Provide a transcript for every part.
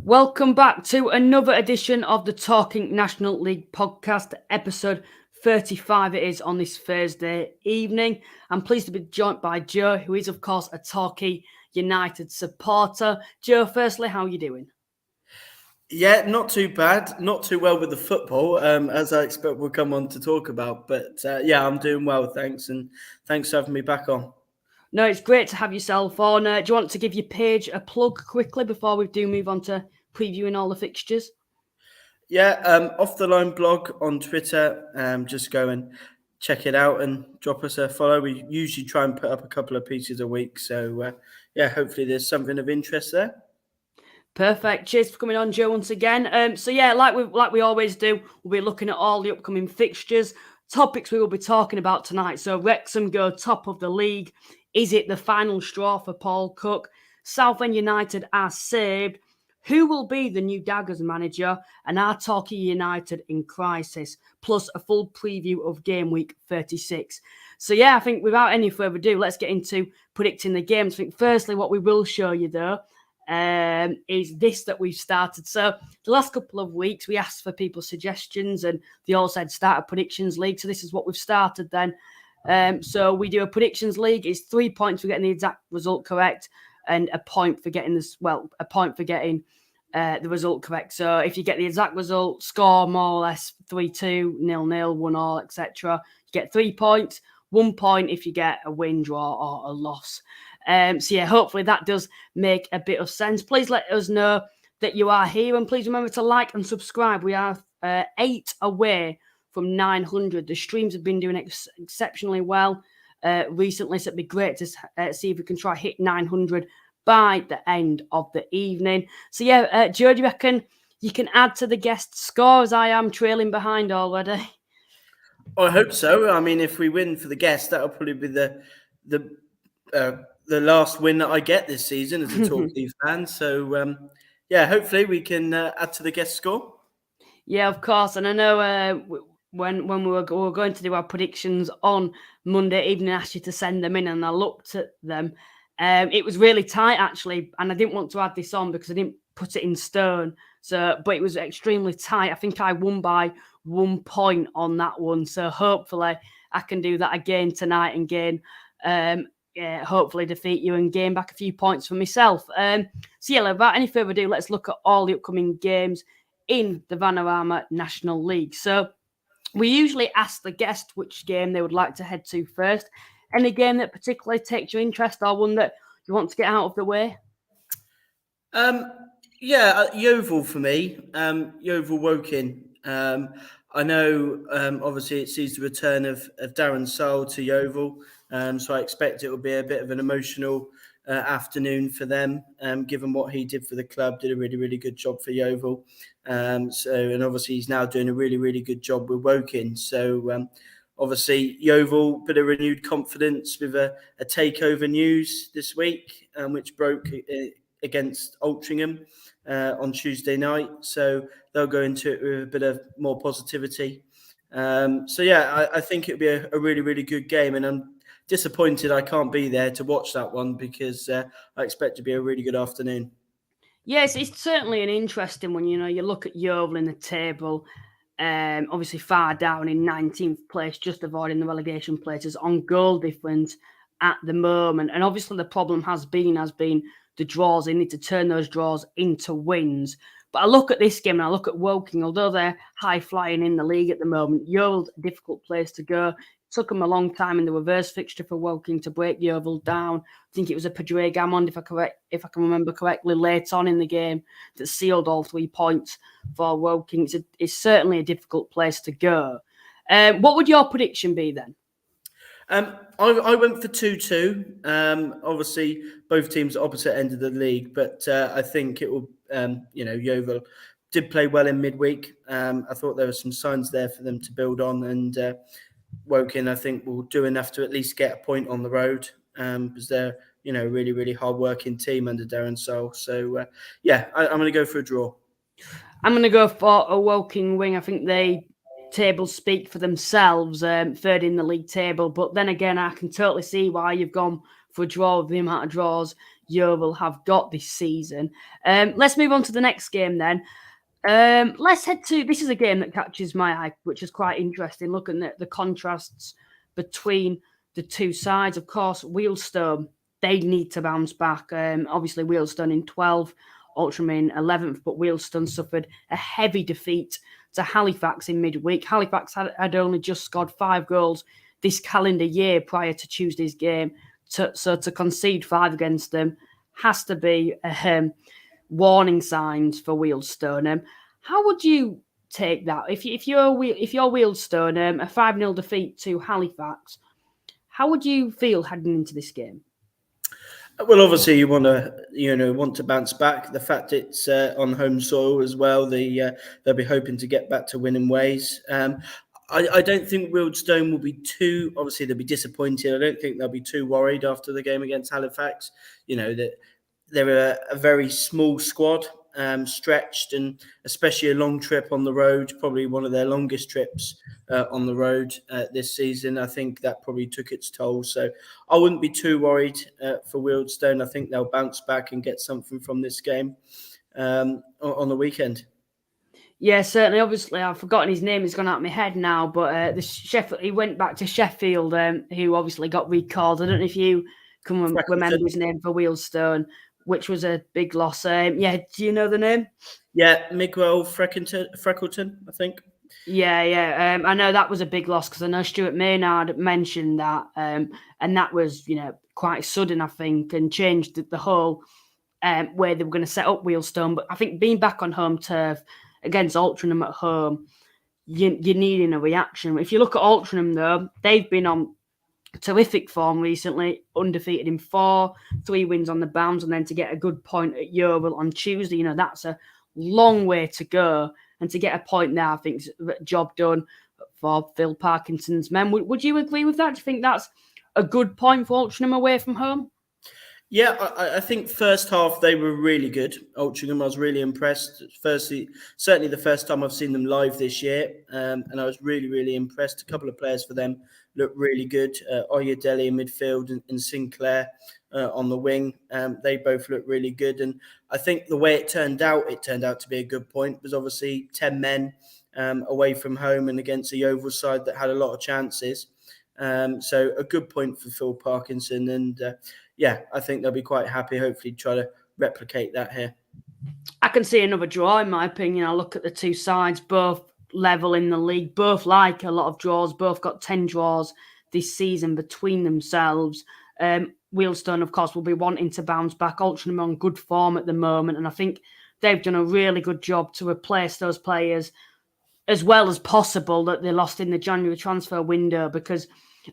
Welcome back to another edition of the Talking National League podcast, episode 35 it is on this Thursday evening. I'm pleased to be joined by Joe, who is, of course, a Torquay United supporter. Joe, firstly, how are you doing? Yeah, not too bad. Not too well with the football, as I expect we'll come on to talk about. But yeah, I'm doing well, thanks. And thanks for having me back on. No, it's great to have yourself on. Do you want to give your page a plug quickly before we do move on to previewing all the fixtures? Yeah, Off the Line blog on Twitter. Just go and check it out and drop us a follow. We usually try and put up a couple of pieces a week. So yeah, hopefully there's something of interest there. Perfect. Cheers for coming on, Joe, once again. So yeah, like we always do, we'll be looking at all the upcoming fixtures, topics we will be talking about tonight. So Wrexham go top of the league. Is it the final straw for Paul Cook? Southend United are saved. Who will be the new Daggers manager? And are Torquay United in crisis? Plus a full preview of Game Week 36. So yeah, I think without any further ado, let's get into predicting the games. I think firstly, what we will show you though, is this that we've started. So the last couple of weeks we asked for people's suggestions and they all said start a predictions league. So this is what we've started then. So we do a predictions league. It's 3 points for getting the exact result correct and a point for getting a point for getting the result correct. So if you get the exact result, score more or less 3-2, 0-0, 1-1, etc. You get 3 points. 1 point if you get a win, draw, or a loss. So yeah, hopefully that does make a bit of sense. Please let us know that you are here and please remember to like and subscribe. We are 8 away from 900. The streams have been doing exceptionally well recently, so it'd be great to see if we can try hit 900 by the end of the evening. So yeah, Joe, do you reckon you can add to the guest score as I am trailing behind already? I hope so. I mean, if we win for the guest, that'll probably be the last win that I get this season as a Torquay fan. So yeah, hopefully we can add to the guest score. Yeah, of course. And I know when we were going to do our predictions on Monday evening, I asked you to send them in, and I looked at them. It was really tight actually, and I didn't want to add this on because I didn't put it in stone. So, but it was extremely tight. I think I won by 1 point on that one. So hopefully I can do that again tonight and gain, hopefully defeat you and gain back a few points for myself. So yeah, without any further ado, let's look at all the upcoming games in the Vanarama National League. So we usually ask the guest which game they would like to head to first. Any game that particularly takes your interest or one that you want to get out of the way? Yeah, Yeovil for me. Yeovil Woking. I know, obviously, it sees the return of Darren Searle to Yeovil, so I expect it will be a bit of an emotional afternoon for them, given what he did for the club. Did a really, really good job for Yeovil. And obviously, he's now doing a really, really good job with Woking. So, obviously, Yeovil, bit of renewed confidence with a takeover news this week, which broke against Altrincham on Tuesday night. So they'll go into it with a bit of more positivity. So yeah, I think it'll be a really, really good game. And I'm disappointed I can't be there to watch that one because I expect it to be a really good afternoon. Yes, it's certainly an interesting one. You know, you look at Yeovil in the table, obviously far down in 19th place, just avoiding the relegation places on goal difference at the moment. And obviously the problem has been the draws. They need to turn those draws into wins. But I look at this game and I look at Woking, although they're high flying in the league at the moment, Yeovil's a difficult place to go. It took them a long time in the reverse fixture for Woking to break Yeovil down. I think it was a Padre Gamond, if I can remember correctly, late on in the game that sealed all 3 points for Woking. It's certainly a difficult place to go. What would your prediction be then? I went for 2-2. Obviously, both teams at opposite end of the league, but I think it will. Yeovil did play well in midweek. I thought there were some signs there for them to build on, and Woking, I think, will do enough to at least get a point on the road because they're a really, really hard-working team under Darren Searle. So yeah, I'm going to go for a draw. I'm going to go for a Woking wing. I think they tables speak for themselves, third in the league table. But then again, I can totally see why you've gone for a draw with the amount of draws Yeovil have got this season. Let's move on to the next game then. Let's head to, this is a game that catches my eye, which is quite interesting, looking at the contrasts between the two sides. Of course, Wealdstone, they need to bounce back. Obviously, Wealdstone in 12th, Altrincham in 11th, but Wealdstone suffered a heavy defeat to Halifax in midweek. Halifax had only just scored 5 goals this calendar year prior to Tuesday's game. So to concede 5 against them has to be warning signs for Wealdstone. How would you take that if you're Wealdstone, a 5-0 defeat to Halifax? How would you feel heading into this game? Well, obviously, you want to bounce back. The fact it's on home soil as well, they'll be hoping to get back to winning ways. I don't think Wealdstone will be too. Obviously, they'll be disappointed. I don't think they'll be too worried after the game against Halifax. That they're a very small squad, stretched, and especially a long trip on the road, probably one of their longest trips on the road this season. I think that probably took its toll. So I wouldn't be too worried for Wealdstone. I think they'll bounce back and get something from this game on the weekend. Yeah, certainly. Obviously, I've forgotten his name. It's gone out of my head now. But he went back to Sheffield, who obviously got recalled. I don't know if you can remember his name for Wealdstone, which was a big loss. Do you know the name? Yeah, Miguel Freckleton, I think. Yeah. I know that was a big loss because I know Stuart Maynard mentioned that, and that was quite sudden, I think, and changed the whole way they were going to set up Wealdstone. But I think being back on home turf against Altrincham at home, you're needing a reaction. If you look at Altrincham, though, they've been on terrific form recently, undefeated in 4, 3 wins on the bounce, and then to get a good point at Yeovil on Tuesday, that's a long way to go. And to get a point there, I think, is a job done for Phil Parkinson's men. Would you agree with that? Do you think that's a good point for Altrincham away from home? Yeah, I think first half they were really good. Altrincham, I was really impressed. Certainly the first time I've seen them live this year, and I was really, really impressed. A couple of players for them looked really good. Oyedele in midfield and Sinclair on the wing. They both looked really good. And I think the way it turned out to be a good point. It was obviously 10 men away from home and against a Yeovil side that had a lot of chances. So a good point for Phil Parkinson. And I think they'll be quite happy, hopefully try to replicate that here. I can see another draw, in my opinion. I look at the two sides, both level in the league, both like a lot of draws, both got 10 draws this season between themselves. Wealdstone, of course, will be wanting to bounce back. Altrincham on good form at the moment, and I think they've done a really good job to replace those players as well as possible that they lost in the January transfer window, because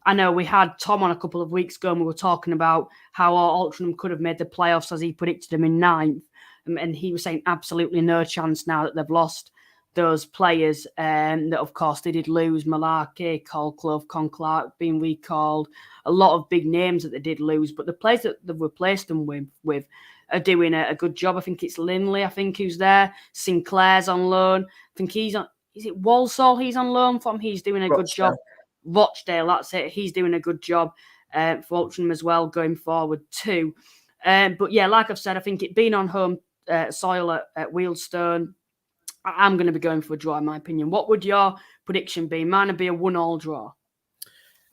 I know we had Tom on a couple of weeks ago and we were talking about how Altrincham could have made the playoffs as he predicted them in 9th. And he was saying absolutely no chance now that they've lost those players. That, of course, they did lose Malarkey, Colclough, Conclark being recalled. A lot of big names that they did lose. But the players that they've replaced them with are doing a good job. I think it's Linley, who's there. Sinclair's on loan. I think he's on... Is it Walsall he's on loan from? He's doing a good job. Rochdale, that's it. He's doing a good job for Altrincham as well going forward too. But yeah, like I've said, I think it being on home soil at Wealdstone, I'm going to be going for a draw in my opinion. What would your prediction be? Mine would be a 1-1 draw.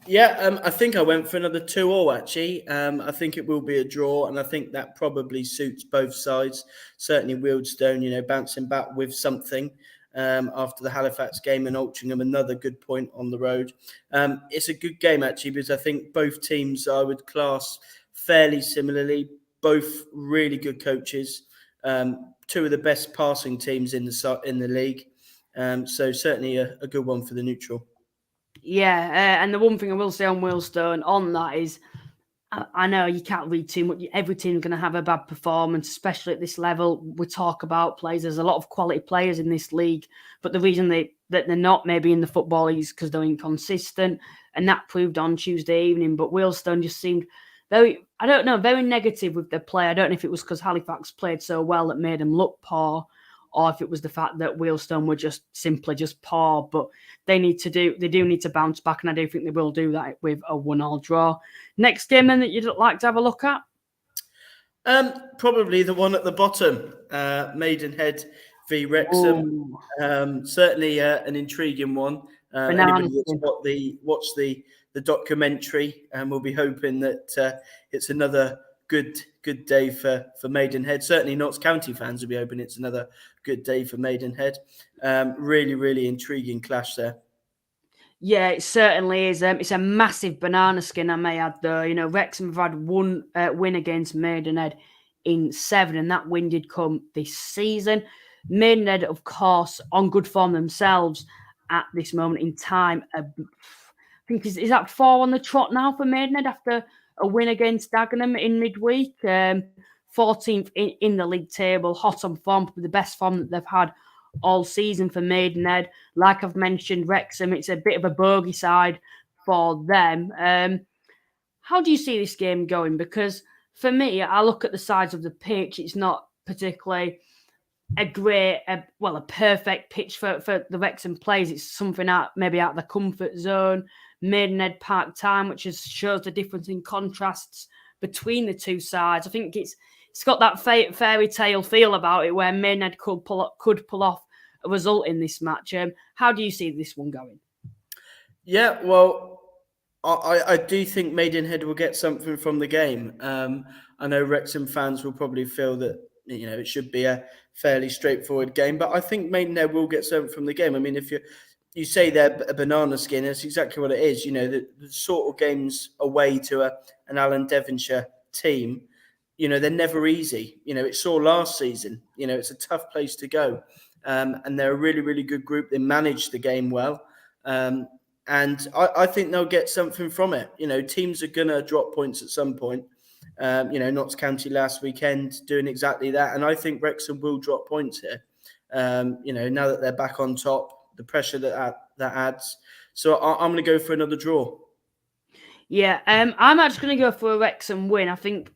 Yeah, I think I went for another 2-2 actually. I think it will be a draw, and I think that probably suits both sides. Certainly Wealdstone, bouncing back with something. After the Halifax game, and Altrincham another good point on the road. It's a good game actually, because I think both teams I would class fairly similarly. Both really good coaches, 2 of the best passing teams in the league. So certainly a good one for the neutral. Yeah, and the one thing I will say on Wealdstone on that is, I know you can't read too much. Every team's going to have a bad performance, especially at this level. We talk about players. There's a lot of quality players in this league, but the reason that they're not maybe in the football is because they're inconsistent, and that proved on Tuesday evening. But Wealdstone just seemed very negative with their play. I don't know if it was because Halifax played so well that made them look poor, or if it was the fact that Wealdstone were just simply poor. But they do need to bounce back, and I do think they will do that with a 1-1 draw. Next game then that you'd like to have a look at? Probably the one at the bottom, Maidenhead v Wrexham. Certainly an intriguing one. Anybody that's watched the documentary, and we'll be hoping that it's another good day for Maidenhead. Certainly, Notts County fans will be hoping it's another good day for Maidenhead. Really intriguing clash there. Yeah, it certainly is. It's a massive banana skin, I may add, though. You know, Wrexham have had one win against Maidenhead in 7, and that win did come this season. Maidenhead, of course, on good form themselves at this moment in time. I think is that 4 on the trot now for Maidenhead after a win against Dagenham in midweek. 14th in the league table, hot on form, the best form that they've had all season for Maidenhead. Like I've mentioned, Wrexham, it's a bit of a bogey side for them. How do you see this game going? Because for me, I look at the sides of the pitch. It's not particularly a perfect pitch for the Wrexham players. It's something maybe out of the comfort zone. Maidenhead Park time, which shows the difference in contrasts between the two sides. I think it's got that fairy tale feel about it where Maidenhead could pull off a result in this match. How do you see this one going? Yeah, well, I do think Maidenhead will get something from the game. I know Wrexham fans will probably feel that it should be a fairly straightforward game, but I think Maidenhead will get something from the game. I mean, if you say they're a banana skin, that's exactly what it is. The sort of games away to an Alan Devonshire team, they're never easy. It saw last season. It's a tough place to go, and they're a really good group. They manage the game well, and I think they'll get something from it. Teams are gonna drop points at some point. Notts County last weekend doing exactly that, and I think Wrexham will drop points here. Now that they're back on top, the pressure that adds. So I'm going to go for another draw. Yeah, I'm actually going to go for a Wrexham win. I think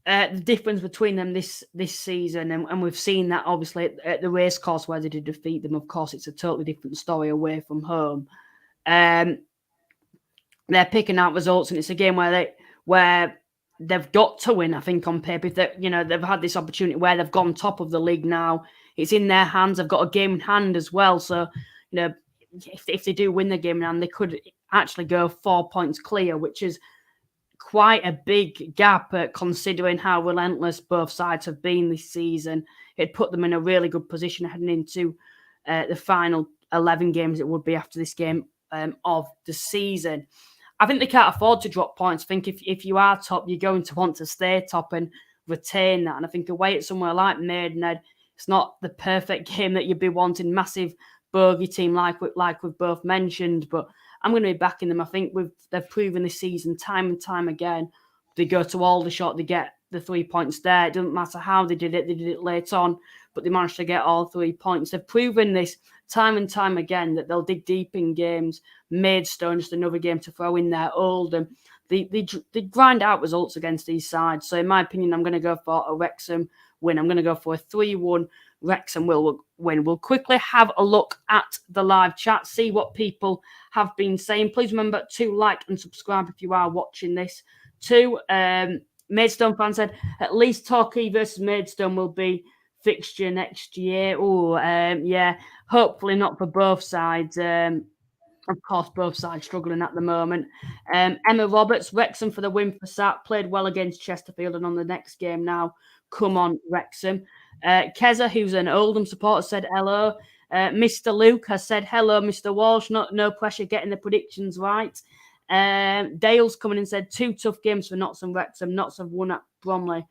the difference between them this season, and we've seen that obviously at the racecourse where they did defeat them. Of course, it's a totally different story away from home. They're picking out results, and it's a game where they've got to win. I think on paper, they've had this opportunity where they've gone top of the league now. It's in their hands. They've got a game in hand as well. So, if they do win the game in hand, they could actually go 4 points clear, which is quite a big gap considering how relentless both sides have been this season. It put them in a really good position heading into the final 11 games it would be after this game of the season. I think they can't afford to drop points. I think if you are top, you're going to want to stay top and retain that. And I think away at somewhere like Maidenhead, it's not the perfect game that you'd be wanting. Massive bogey team like we've both mentioned, but I'm going to be backing them. I think they've proven this season time and time again. They go to Aldershot, they get the 3 points there. It doesn't matter how they did it late on, but they managed to get all 3 points. They've proven this time and time again that they'll dig deep in games. Maidstone, just another game to throw in there. Oldham, they grind out results against these sides. So in my opinion, I'm going to go for a Wrexham win. I'm going to go for a 3-1 Wrexham will win. We'll quickly have a look at the live chat, see what people have been saying. Please remember to like and subscribe if you are watching this. Maidstone fan said, at least Torquay versus Maidstone will be fixture next year. Yeah, hopefully not for both sides. Of course, both sides struggling at the moment. Emma Roberts, Wrexham for the win for Sat. Played well against Chesterfield and on the next game now. Come on, Wrexham. Keza, who's an Oldham supporter, said hello. Mr. Luke has said hello, Mr. Walsh. No pressure getting the predictions right. Dale's coming and said 2 tough games for Notts and Wrexham. Notts have won at Bromley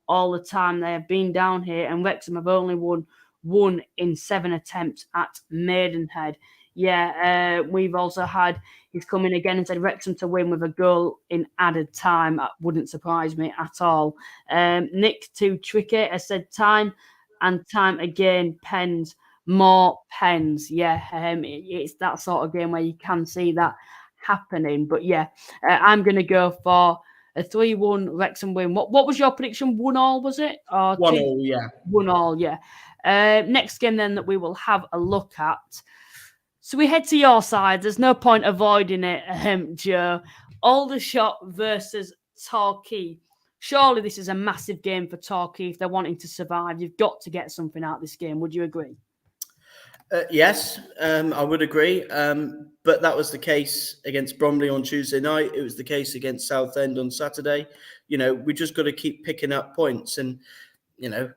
all the time. They have been down here, and Wrexham have only won 1 in 7 attempts at Maidenhead. Yeah, we've also had, he's come in again and said Wrexham to win with a goal in added time. That wouldn't surprise me at all. Nick too tricky has said time and time again, pens, more pens. Yeah, it's that sort of game where you can see that happening. But yeah, I'm going to go for a 3-1 Wrexham win. What was your prediction? 1-1, was it? Or 1-1, yeah. 1-1, yeah. Next game then that we will have a look at. So we head to your side. There's no point avoiding it, Joe. Aldershot versus Torquay. Surely this is a massive game for Torquay if they're wanting to survive. You've got to get something out of this game. Would you agree? Yes, I would agree. But that was the case against Bromley on Tuesday night. It was the case against Southend on Saturday. We just got to keep picking up points. And,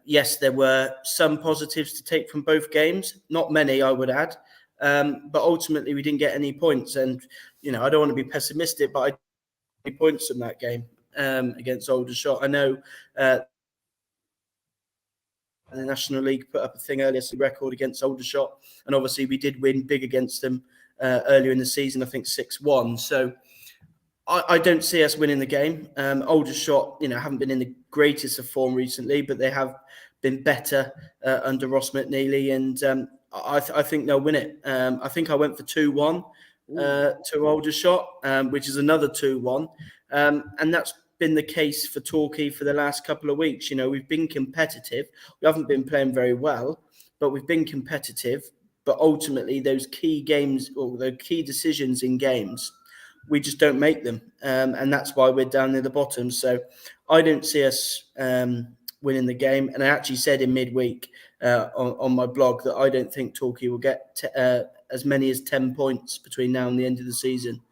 yes, there were some positives to take from both games. Not many, I would add. But ultimately, we didn't get any points. And, I don't want to be pessimistic, but I didn't get any points from that game against Aldershot. I know the National League put up a thing earlier, the record against Aldershot, and obviously we did win big against them earlier in the season, I think 6-1. So I don't see us winning the game. Aldershot, haven't been in the greatest of form recently, but they have been better under Ross McNeely, and I think they'll win it. I think I went for 2-1 to Aldershot, which is another 2-1, and that's been the case for Torquay for the last couple of weeks. We've been competitive. We haven't been playing very well, but we've been competitive. But ultimately, those key games or the key decisions in games, we just don't make them. And that's why we're down near the bottom. So I don't see us winning the game. And I actually said in midweek on my blog that I don't think Torquay will get as many as 10 points between now and the end of the season.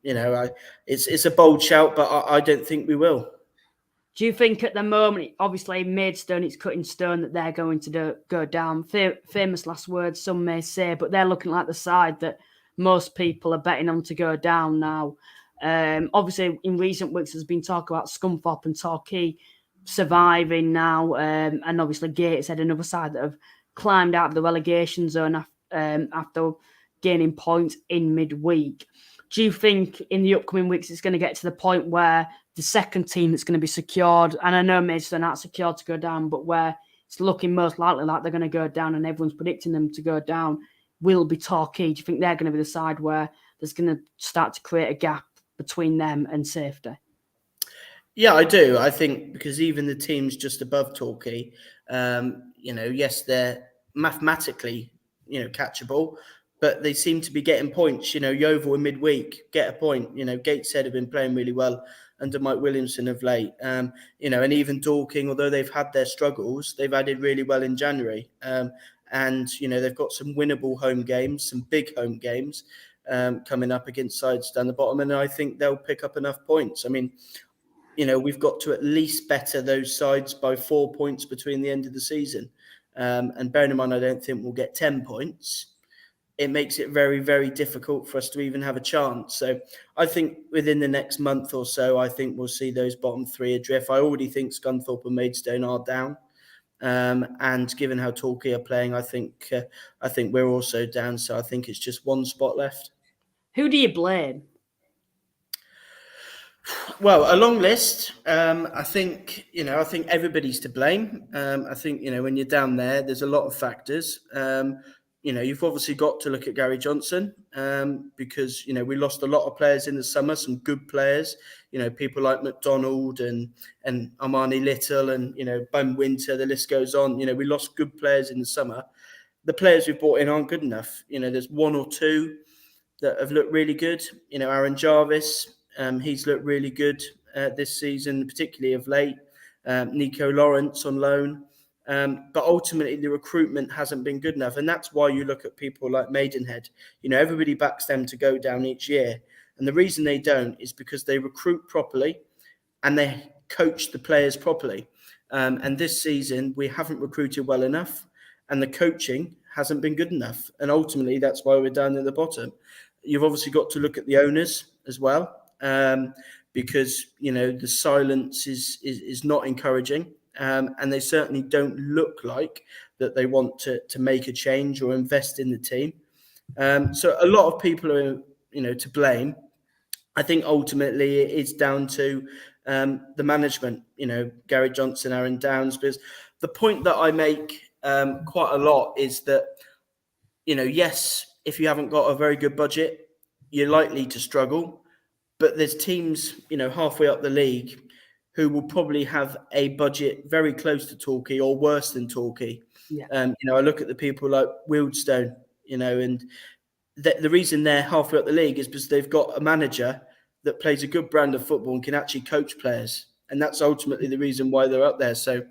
It's a bold shout, but I don't think we will. Do you think at the moment, obviously Maidstone, it's cut in stone that they're going to go down? Famous last words, some may say, but they're looking like the side that most people are betting on to go down now. Obviously, in recent weeks, there's been talk about Scunthorpe and Torquay surviving now, and obviously Gateshead, another side that have climbed out of the relegation zone after gaining points in midweek. Do you think in the upcoming weeks it's going to get to the point where the second team that's going to be secured, and I know Maidstone aren't secured to go down, but where it's looking most likely like they're going to go down and everyone's predicting them to go down, will be Torquay? Do you think they're going to be the side where there's going to start to create a gap between them and safety? Yeah, I do. I think because even the teams just above Torquay, yes, they're mathematically, catchable, but they seem to be getting points. Yeovil in midweek get a point. Gateshead have been playing really well under Mike Williamson of late. And even Dorking, although they've had their struggles, they've added really well in January. And they've got some winnable home games, some big home games coming up against sides down the bottom, and I think they'll pick up enough points. I mean, we've got to at least better those sides by 4 points between the end of the season. And bearing in mind, I don't think we'll get 10 points. It makes it very, very difficult for us to even have a chance. So I think within the next month or so, I think we'll see those bottom three adrift. I already think Scunthorpe and Maidstone are down. And given how Torquay are playing, I think we're also down. So I think it's just one spot left. Who do you blame? Well, a long list. I think everybody's to blame. I think, when you're down there, there's a lot of factors. You've obviously got to look at Gary Johnson because, we lost a lot of players in the summer, some good players, people like McDonald and Armani Little and, Ben Winter, the list goes on. We lost good players in the summer. The players we've brought in aren't good enough. There's one or two that have looked really good. Aaron Jarvis, he's looked really good this season, particularly of late. Nico Lawrence on loan. But ultimately, the recruitment hasn't been good enough. And that's why you look at people like Maidenhead. Everybody backs them to go down each year. And the reason they don't is because they recruit properly and they coach the players properly. And this season, we haven't recruited well enough and the coaching hasn't been good enough. And ultimately, that's why we're down at the bottom. You've obviously got to look at the owners as well. Because the silence is not encouraging, and they certainly don't look like that they want to make a change or invest in the team. So a lot of people are to blame. I think ultimately it is down to the management. Gary Johnson, Aaron Downs. Because the point that I make quite a lot is that yes, if you haven't got a very good budget, you're likely to struggle. But there's teams, halfway up the league who will probably have a budget very close to Torquay or worse than Torquay. Yeah. I look at the people like Wealdstone, and the reason they're halfway up the league is because they've got a manager that plays a good brand of football and can actually coach players. and that's ultimately the reason why they're up there. So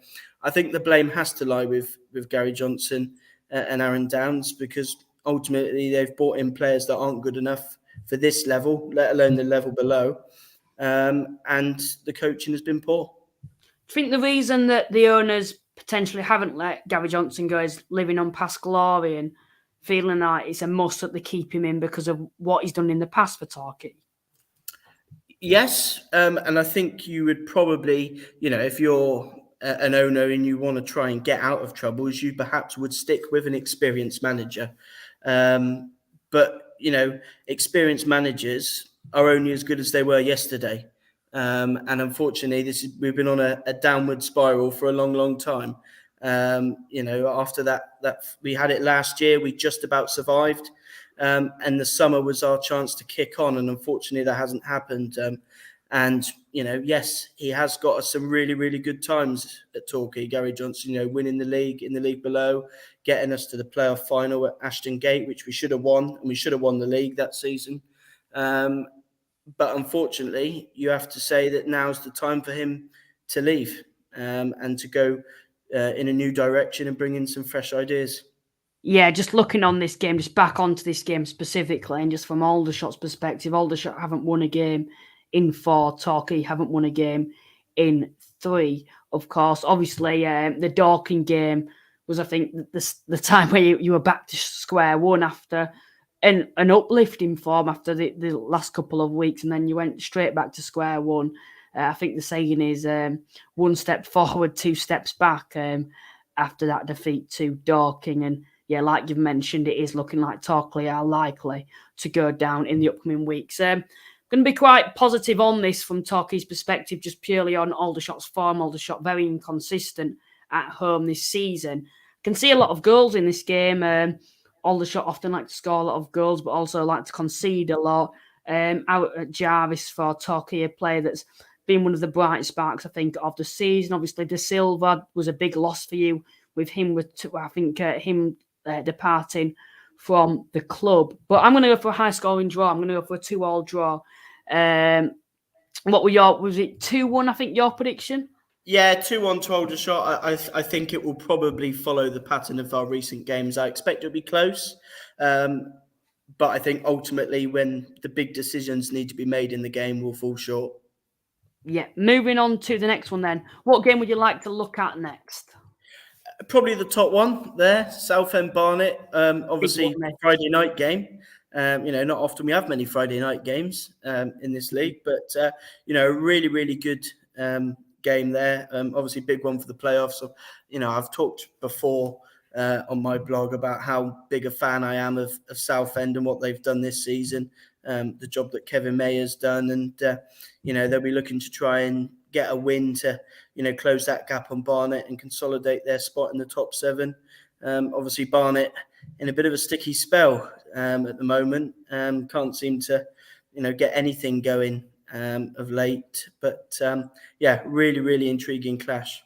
I think the blame has to lie with Gary Johnson and Aaron Downs, because ultimately they've brought in players that aren't good enough for this level, let alone the level below, and the coaching has been poor. I think the reason that the owners potentially haven't let Gary Johnson go is living on past glory and feeling like it's a must that they keep him in because of what he's done in the past for Torquay. Yes, and I think you would probably, if you're an owner and you want to try and get out of troubles, you perhaps would stick with an experienced manager. But, experienced managers are only as good as they were yesterday. And unfortunately, we've been on a downward spiral for a long, long time. After that we had it last year, we just about survived. And the summer was our chance to kick on, and unfortunately that hasn't happened. Yes, he has got us some really, really good times at Torquay, Gary Johnson, winning the league, in the league below, getting us to the playoff final at Ashton Gate, which we should have won, and we should have won the league that season. But unfortunately, you have to say that now's the time for him to leave, and to go in a new direction and bring in some fresh ideas. Yeah, just looking on this game, just back onto this game specifically, and just from Aldershot's perspective, Aldershot haven't won a game in 4, Torquay haven't won a game in 3. Of course, obviously, the Dorking game was, I think, the time where you were back to square one after an uplift in form after the last couple of weeks, and then you went straight back to square one. I think the saying is 1 step forward, 2 steps back after that defeat to Dorking. And yeah, like you've mentioned, it is looking like Torquay are likely to go down in the upcoming weeks. Going to be quite positive on this from Torquay's perspective, just purely on Aldershot's form. Aldershot very inconsistent at home this season. Can see a lot of goals in this game. Aldershot often like to score a lot of goals, but also like to concede a lot. Out at Jarvis for Torquay, a player that's been one of the bright sparks, I think, of the season. Obviously, De Silva was a big loss for you with him, departing from the club. But I'm going to go for a high-scoring draw. I'm going to go for a 2-2 draw. What were was it 2-1, I think, your prediction? Yeah, 2-1 to Aldershot. I think it will probably follow the pattern of our recent games. I expect it'll be close. But I think ultimately when the big decisions need to be made in the game, we'll fall short. Yeah, moving on to the next one then. What game would you like to look at next? Probably the top one there, Southend Barnet. Obviously, Friday night game. Not often we have many Friday night games in this league, but a really, really good game there. Obviously, big one for the playoffs. So, I've talked before on my blog about how big a fan I am of Southend and what they've done this season, the job that Kevin May has done, and they'll be looking to try and get a win to close that gap on Barnet and consolidate their spot in the top 7. Obviously, Barnet in a bit of a sticky spell at the moment. Can't seem to get anything going of late, but really, really intriguing clash.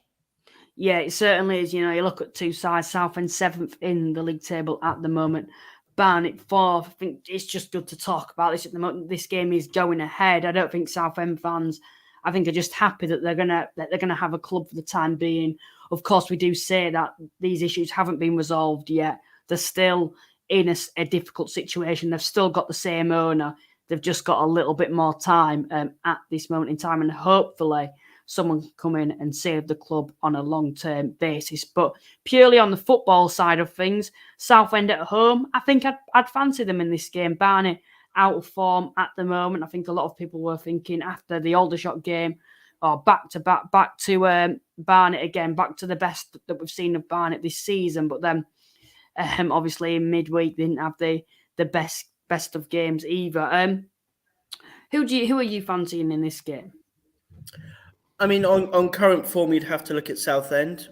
Yeah, it certainly is. You look at two sides, Southend 7th in the league table at the moment, Barnet 4th. I think it's just good to talk about this at the moment. This game is going ahead. I don't think Southend fans, I think, are just happy that they're gonna have a club for the time being. Of course, we do say that these issues haven't been resolved yet. They're still in a difficult situation. They've still got the same owner. They've just got a little bit more time at this moment in time, and hopefully someone can come in and save the club on a long-term basis. But purely on the football side of things, Southend at home, I think I'd fancy them in this game. Barnet out of form at the moment. I think a lot of people were thinking after the Aldershot game, or back to Barnet again, back to the best that we've seen of Barnet this season. But then, obviously, in midweek, they didn't have the best of games either. Who are you fancying in this game? I mean, on current form, you'd have to look at Southend.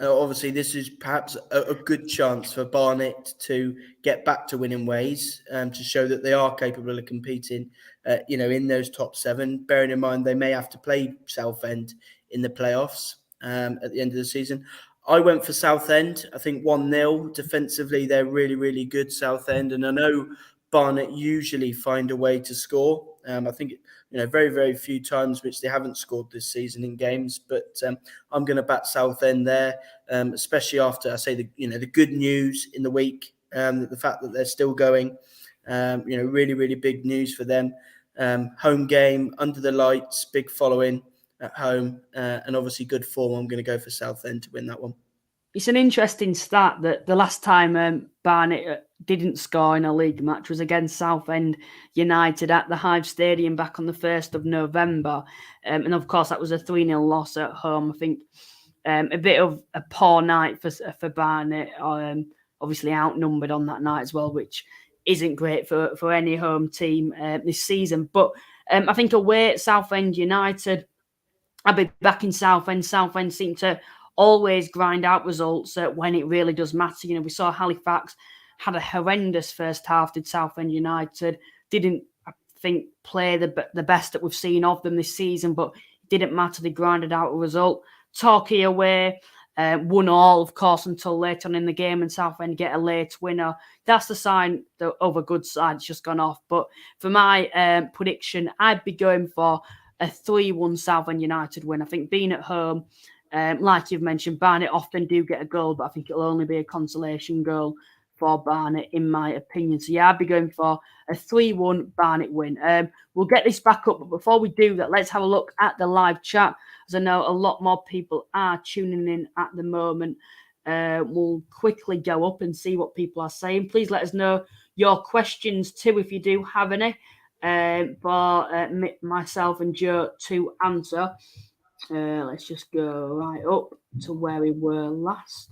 Obviously, this is perhaps a good chance for Barnet to get back to winning ways, to show that they are capable of competing, in those top 7. Bearing in mind they may have to play Southend in the playoffs at the end of the season. I went for Southend. I think 1-0 defensively. They're really, really good, Southend, and I know Barnet usually find a way to score. I think, very, very few times which they haven't scored this season in games. But I'm going to back Southend there, especially after I say the good news in the week, the fact that they're still going. Really, really big news for them. Home game, under the lights, big following at home, and obviously good form. I'm going to go for Southend to win that one. It's an interesting stat that the last time Barnet didn't score in a league match was against Southend United at the Hive Stadium back on the 1st of November. And of course, that was a 3-0 loss at home. I think a bit of a poor night for Barnet, obviously outnumbered on that night as well, which isn't great for any home team this season. But I think away at Southend United, I'll be back in Southend. Southend seem to always grind out results when it really does matter. We saw Halifax had a horrendous first half, did Southend United. Didn't, I think, play the best that we've seen of them this season, but it didn't matter. They grinded out a result. Torquay away, 1-1, of course, until late on in the game, and Southend get a late winner. That's the sign of a good side. It's just gone off. But for my prediction, I'd be going for a 3-1 Southend United win. I think being at home, like you've mentioned, Barnet often do get a goal, but I think it'll only be a consolation goal for Barnet, in my opinion. So, yeah, I'd be going for a 3-1 Barnet win. We'll get this back up, but before we do that, let's have a look at the live chat, as I know a lot more people are tuning in at the moment. We'll quickly go up and see what people are saying. Please let us know your questions too, if you do have any, for myself and Joe to answer. Let's just go right up to where we were last.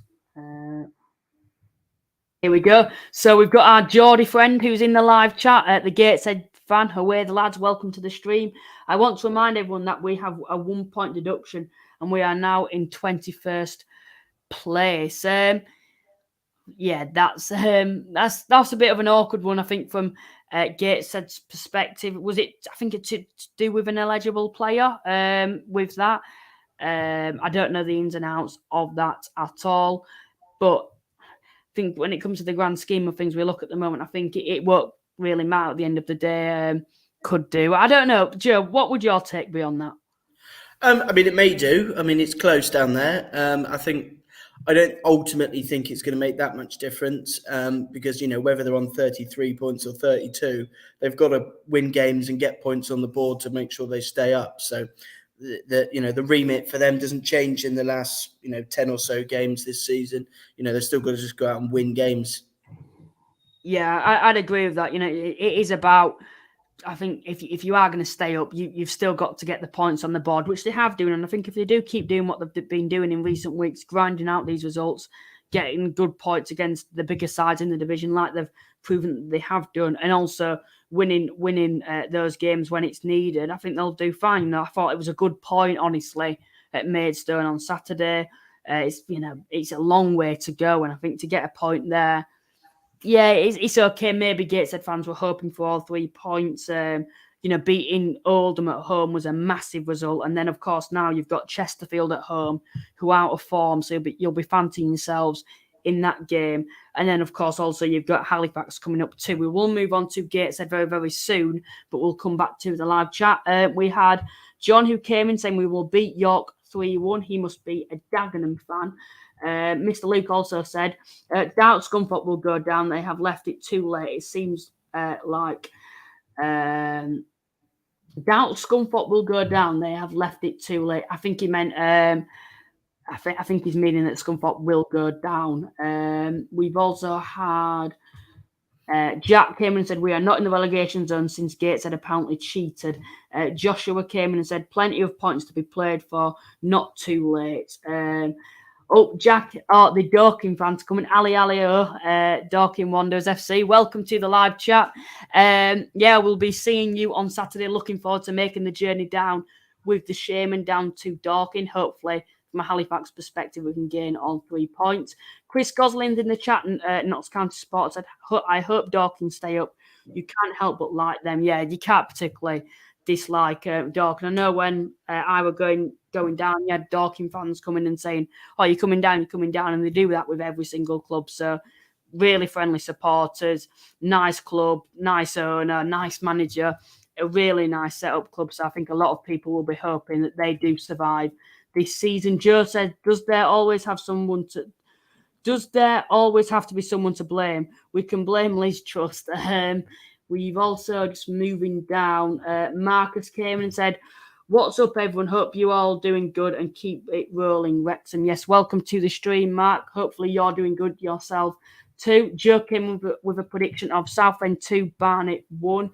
Here we go. So we've got our Geordie friend who's in the live chat, the Gateshead fan. Away the lads, welcome to the stream. I want to remind everyone that we have a 1-point deduction and we are now in 21st place. Yeah, that's a bit of an awkward one, I think, from Gateshead's perspective. Was it? I think it's to do with an eligible player. With that, I don't know the ins and outs of that at all, but I think when it comes to the grand scheme of things we look at the moment, I think it won't really matter at the end of the day. Could do. I don't know, Joe. What would your take be on that? It may do. It's close down there. I don't ultimately think it's going to make that much difference because, whether they're on 33 points or 32, they've got to win games and get points on the board to make sure they stay up. So, the remit for them doesn't change in the last, 10 or so games this season. They're still got to just go out and win games. Yeah, I'd agree with that. It is about, I think if you are going to stay up, you've still got to get the points on the board, which they have done. And I think if they do keep doing what they've been doing in recent weeks, grinding out these results, getting good points against the bigger sides in the division, like they've proven that they have done, and also winning those games when it's needed, I think they'll do fine. I thought it was a good point, honestly, at Maidstone on Saturday. It's a long way to go, and I think to get a point there, yeah, it's okay. Maybe Gateshead fans were hoping for all 3 points. Beating Oldham at home was a massive result. And then, of course, now you've got Chesterfield at home who are out of form. So you'll be fancying yourselves in that game. And then, of course, also you've got Halifax coming up too. We will move on to Gateshead very, very soon, but we'll come back to the live chat. We had John who came in saying we will beat York 3-1. He must be a Dagenham fan. Mr. Luke also said, doubt Scunthorpe will go down. They have left it too late. It seems like doubt Scunthorpe will go down. They have left it too late. I think he meant, I think he's meaning that Scunthorpe will go down. We've also had Jack came in and said, we are not in the relegation zone since Gateshead apparently cheated. Joshua came in and said, plenty of points to be played for, not too late. Jack, the Dorking fans coming. Ali, Dorking Wanderers FC. Welcome to the live chat. We'll be seeing you on Saturday. Looking forward to making the journey down with the Shaman down to Dorking. Hopefully, from a Halifax perspective, we can gain all 3 points. Chris Gosling's in the chat and Notts County Sport said, I hope Dorking stay up. You can't help but like them. Yeah, you can't particularly dislike Dorking. I know when I were going down, you had Dorking fans coming and saying, oh, you're coming down, and they do that with every single club. So really friendly supporters, nice club, nice owner, nice manager. a really nice setup club. So I think a lot of people will be hoping that they do survive this season. Joe said, does there always have to be someone to blame? We can blame Liz Trust. We've also, just moving down, Marcus came in and said, what's up, everyone? Hope you all doing good and keep it rolling, Wrexham. Yes, welcome to the stream, Mark. Hopefully you're doing good yourself too. Joe came with a prediction of Southend 2, Barnet 1.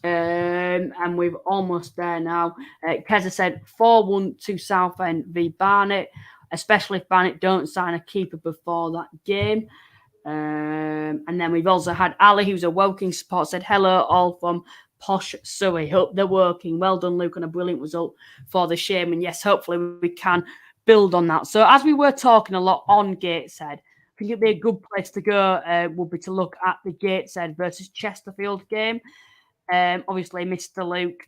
And we're almost there now. Keza said 4-1 to Southend v Barnet, especially if Barnet don't sign a keeper before that game. And then we've also had Ali, who's a Woking support, said hello all from posh Surrey. Hope they're working. Well done, Luke, on a brilliant result for the shame. And yes, hopefully we can build on that. So as we were talking a lot on Gateshead, I think it'd be a good place to go would be to look at the Gateshead versus Chesterfield game. Obviously, Mr. Luke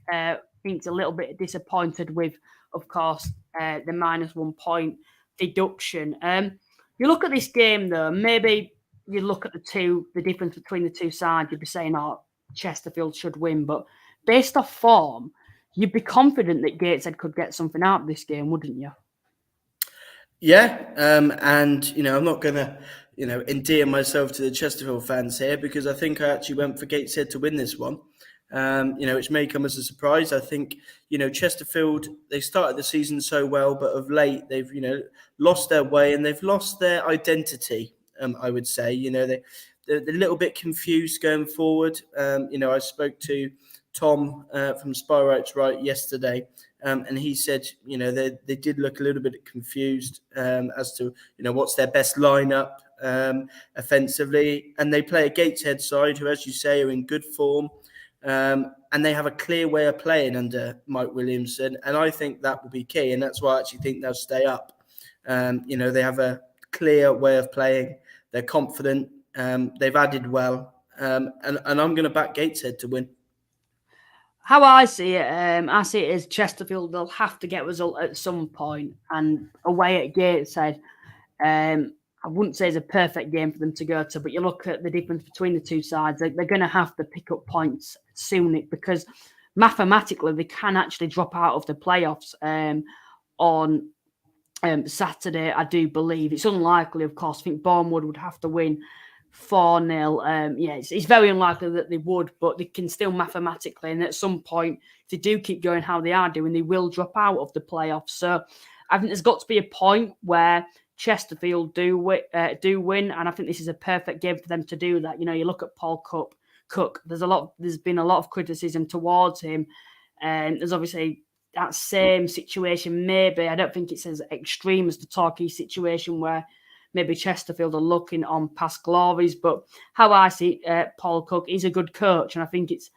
thinks a little bit disappointed with, of course, the -1 point deduction. You look at this game, though, maybe you look at the difference between the two sides, you'd be saying, oh, Chesterfield should win. But based off form, you'd be confident that Gateshead could get something out of this game, wouldn't you? Yeah, and I'm not gonna endear myself to the Chesterfield fans here, because I think I actually went for Gateshead to win this one. Which may come as a surprise. I think Chesterfield, they started the season so well, but of late they've lost their way and they've lost their identity. I would say they're a little bit confused going forward. I spoke to Tom from Spyrights Right yesterday. And he said, they did look a little bit confused as to, what's their best lineup offensively. And they play a Gateshead side who, as you say, are in good form. And they have a clear way of playing under Mike Williamson. And I think that will be key. And that's why I actually think they'll stay up. They have a clear way of playing. They're confident. They've added well. And I'm going to back Gateshead to win. How I see it as Chesterfield, they'll have to get a result at some point, and away at Gateshead, I wouldn't say it's a perfect game for them to go to, but you look at the difference between the two sides, they're going to have to pick up points soon, because mathematically they can actually drop out of the playoffs on Saturday, I do believe. It's unlikely, of course. I think Boreham Wood would have to win 4-0. It's very unlikely that they would, but they can still mathematically, and at some point, if they do keep going how they are doing, they will drop out of the playoffs. So I think there's got to be a point where Chesterfield do win, and I think this is a perfect game for them to do that. You look at Paul Cook. There's been a lot of criticism towards him, and there's obviously that same situation. Maybe I don't think it's as extreme as the Torquay situation where maybe Chesterfield are looking on past glories, but how I see Paul Cook, he's a good coach, and I think it's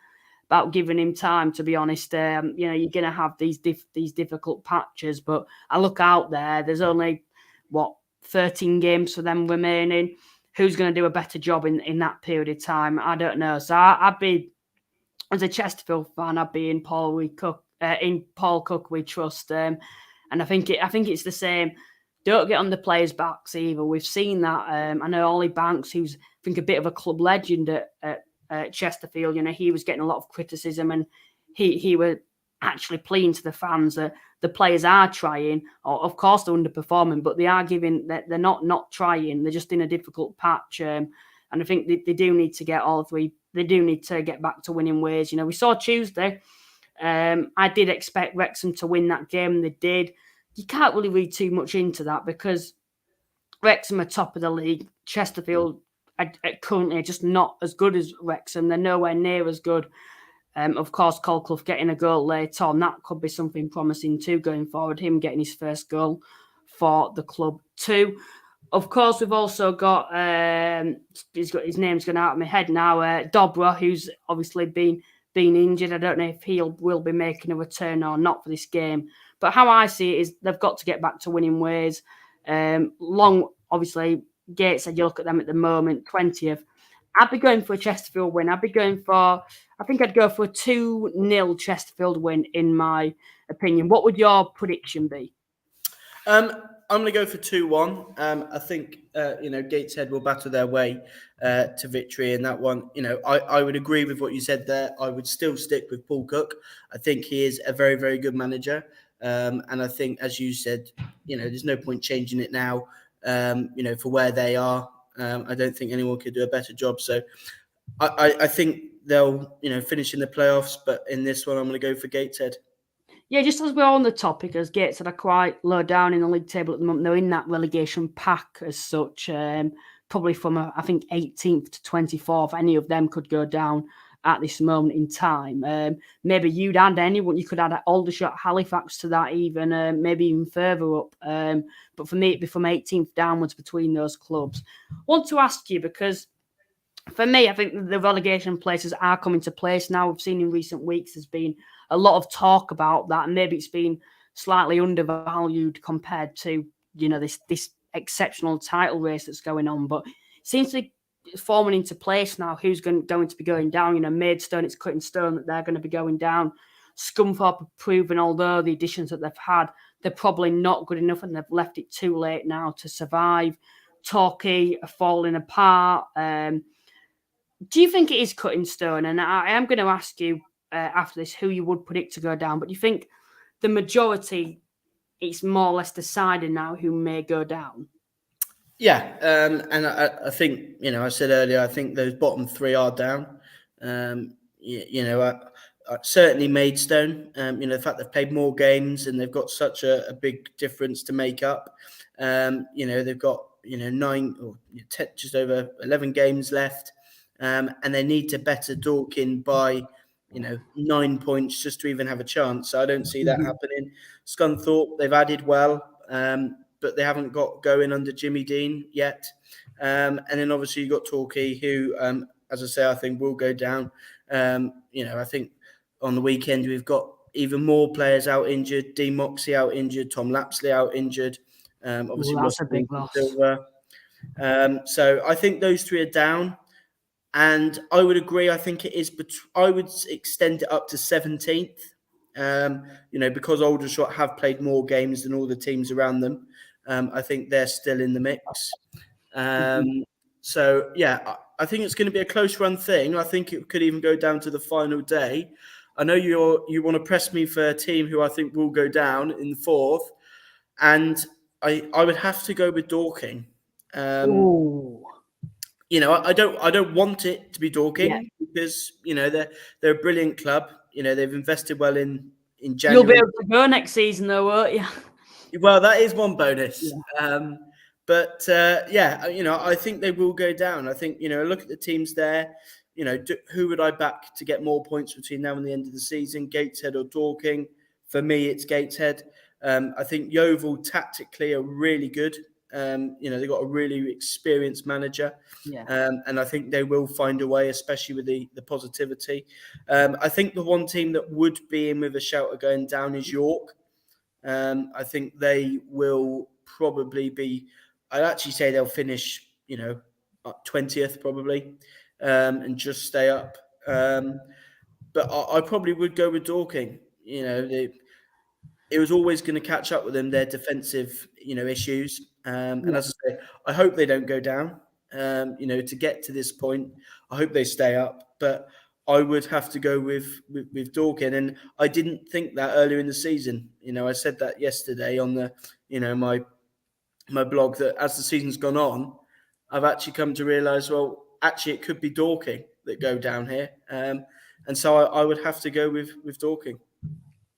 about giving him time, to be honest. You're going to have these difficult patches, but I look out there, there's only, 13 games for them remaining. Who's going to do a better job in that period of time? I don't know. So I'd be, as a Chesterfield fan, I'd be in Paul Cook we trust. And I think it's the same. Don't get on the players' backs either. We've seen that. I know Ollie Banks, who's I think a bit of a club legend at Chesterfield. He was getting a lot of criticism, and he was actually pleading to the fans that the players are trying. Of course, they're underperforming, but they are giving. They're not trying. They're just in a difficult patch, and I think they do need to get all three. They do need to get back to winning ways. We saw Tuesday. I did expect Wrexham to win that game, and they did. You can't really read too much into that, because Wrexham are top of the league. Chesterfield are currently just not as good as Wrexham. They're nowhere near as good. Of course, Colclough getting a goal later on, that could be something promising too going forward, him getting his first goal for the club too. Of course, we've also got, his name's gone out of my head now, Dobra, who's obviously been injured. I don't know if he will be making a return or not for this game. But how I see it is they've got to get back to winning ways. Obviously, Gateshead, you look at them at the moment, 20th. I'd be going for a Chesterfield win. I think I'd go for a 2-0 Chesterfield win, in my opinion. What would your prediction be? I I'm going to go for 2-1. I think, Gateshead will battle their way to victory in that one. I would agree with what you said there. I would still stick with Paul Cook. I think he is a very, very good manager. And I think, as you said, there's no point changing it now, for where they are. I don't think anyone could do a better job. So I think they'll, finish in the playoffs. But in this one, I'm going to go for Gateshead. Yeah, just as we're on the topic, as Gateshead are quite low down in the league table at the moment. They're in that relegation pack as such, probably from, I think, 18th to 24th. Any of them could go down at this moment in time. Maybe you'd add anyone. You could add Aldershot, Halifax to that even, maybe even further up. But for me, it'd be from 18th downwards between those clubs. I want to ask you, because for me, I think the relegation places are coming to place now. We've seen in recent weeks there's been a lot of talk about that, and maybe it's been slightly undervalued compared to this exceptional title race that's going on. But it seems to be forming into place now. Who's going to be going down? Maidstone, it's cut in stone that they're going to be going down. Scunthorpe have proven, although the additions that they've had, they're probably not good enough, and they've left it too late now to survive. Torquay are falling apart. Do you think it is cut in stone? And I am going to ask you after this who you would predict to go down, but you think the majority, it's more or less decided now who may go down? Yeah, and I think, I said earlier, I think those bottom three are down. Certainly Maidstone, the fact they've played more games and they've got such a big difference to make up. They've got, 9 or 10, just over 11 games left. And they need to better Dorking by, 9 points just to even have a chance. So I don't see that happening. Scunthorpe, they've added well, but they haven't got going under Jimmy Dean yet. And then obviously you've got Torquay, who, as I say, I think will go down. I think on the weekend we've got even more players out injured. Dean Moxey out injured. Tom Lapsley out injured. Obviously, that's a big loss. So I think those three are down. And I would agree. I think it is. I would extend it up to 17th. Because Aldershot have played more games than all the teams around them. I think they're still in the mix. So yeah, I think it's going to be a close run thing. I think it could even go down to the final day. I know you want to press me for a team who I think will go down in the 4th, and I would have to go with Dorking. I don't want it to be Dorking because they're a brilliant club. They've invested well in January. You'll be able to go next season, though, won't you? Well, that is one bonus. Yeah. I think they will go down. I think look at the teams there. Who would I back to get more points between now and the end of the season? Gateshead or Dorking? For me, it's Gateshead. I think Yeovil tactically are really good. They've got a really experienced manager, and I think they will find a way, especially with the positivity. I think the one team that would be in with a shout of going down is York. I think they will probably be. I'd actually say they'll finish, 20th probably, and just stay up. But I probably would go with Dorking. It was always going to catch up with them, their defensive, issues. And as I say, I hope they don't go down. To get to this point, I hope they stay up. But I would have to go with Dorking, and I didn't think that earlier in the season. I said that yesterday on the, my blog, that as the season's gone on, I've actually come to realise, well, actually it could be Dorking that go down here, and so I would have to go with Dorking.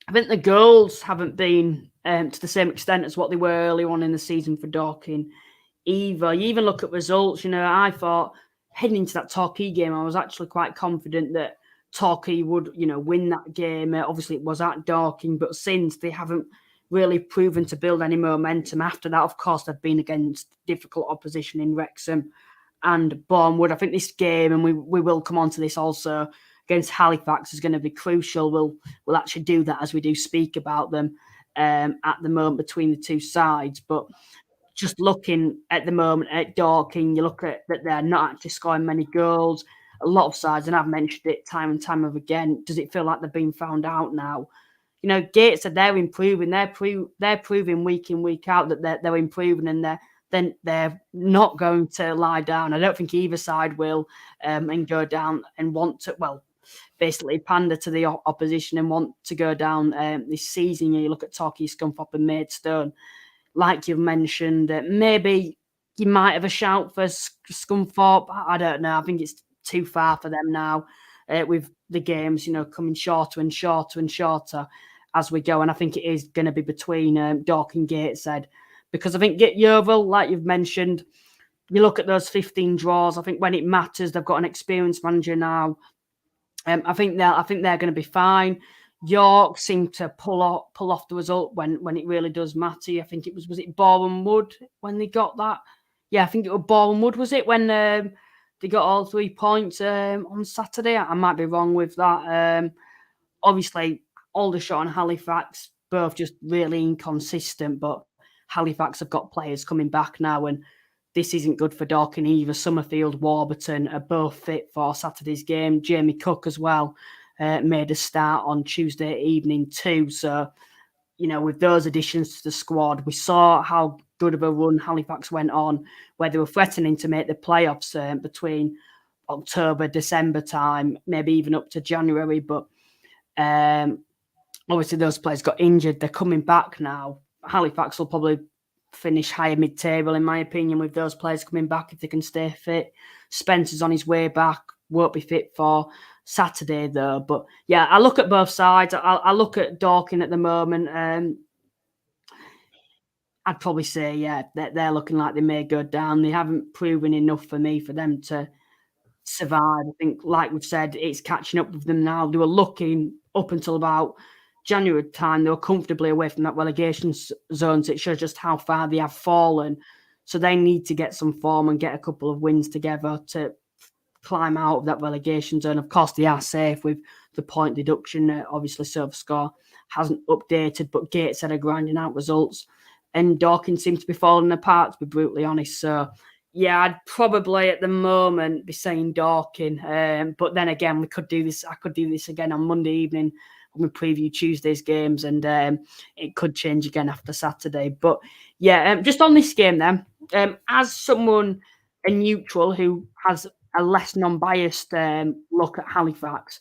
I think the goals haven't been to the same extent as what they were early on in the season for Dorking either. You even look at results, I thought heading into that Torquay game, I was actually quite confident that Torquay would, win that game. Obviously, it was at Dorking, but since they haven't really proven to build any momentum after that, of course, they've been against difficult opposition in Wrexham and Boreham Wood. I think this game, and we will come on to this also, against Halifax is going to be crucial. We'll actually do that as we do speak about them at the moment between the two sides. But just looking at the moment at Dorking, you look at that they're not actually scoring many goals. A lot of sides, and I've mentioned it time and time again, does it feel like they're being found out now? Gateshead, they're improving. They're proving week in, week out that they're improving, and they're not going to lie down. I don't think either side will, and go down and want to, basically pander to the opposition and want to go down this season. You look at Torquay, Scunthorpe and Maidstone, like you've mentioned, maybe you might have a shout for Scunthorpe. I don't know. I think it's too far for them now, with the games, coming shorter and shorter and shorter as we go. And I think it is going to be between Dorking and Gateshead, because I think Yeovil, like you've mentioned, you look at those 15 draws. I think when it matters, they've got an experienced manager now. I think they're going to be fine. York seemed to pull off the result when it really does matter. I think was it Boreham Wood when they got that? Yeah, I think it was Boreham Wood, was it, when they got all 3 points on Saturday? I might be wrong with that. Obviously, Aldershot and Halifax both just really inconsistent, but Halifax have got players coming back now, and this isn't good for Dorking either. Summerfield, Warburton are both fit for Saturday's game. Jamie Cook as well made a start on Tuesday evening too. So, with those additions to the squad, we saw how good of a run Halifax went on, where they were threatening to make the playoffs between October, December time, maybe even up to January. But obviously those players got injured. They're coming back now. Halifax will probably finish higher mid-table, in my opinion, with those players coming back if they can stay fit. Spencer's on his way back, won't be fit for Saturday though. But yeah, I look at both sides. I look at Dorking at the moment. I'd probably say, yeah, they're looking like they may go down. They haven't proven enough for me for them to survive. I think, like we've said, it's catching up with them now. They were looking up until about January time, they were comfortably away from that relegation zone. So it shows just how far they have fallen. So they need to get some form and get a couple of wins together to climb out of that relegation zone. Of course, they are safe with the point deduction. Obviously, SofaScore hasn't updated, but Gateshead are grinding out results. And Dorking seems to be falling apart, to be brutally honest. So, yeah, I'd probably at the moment be saying Dorking. But then again, we could do this. I could do this again on Monday evening when we preview Tuesday's games, and it could change again after Saturday. But yeah, just on this game then, as someone, a neutral who has a less non-biased look at Halifax,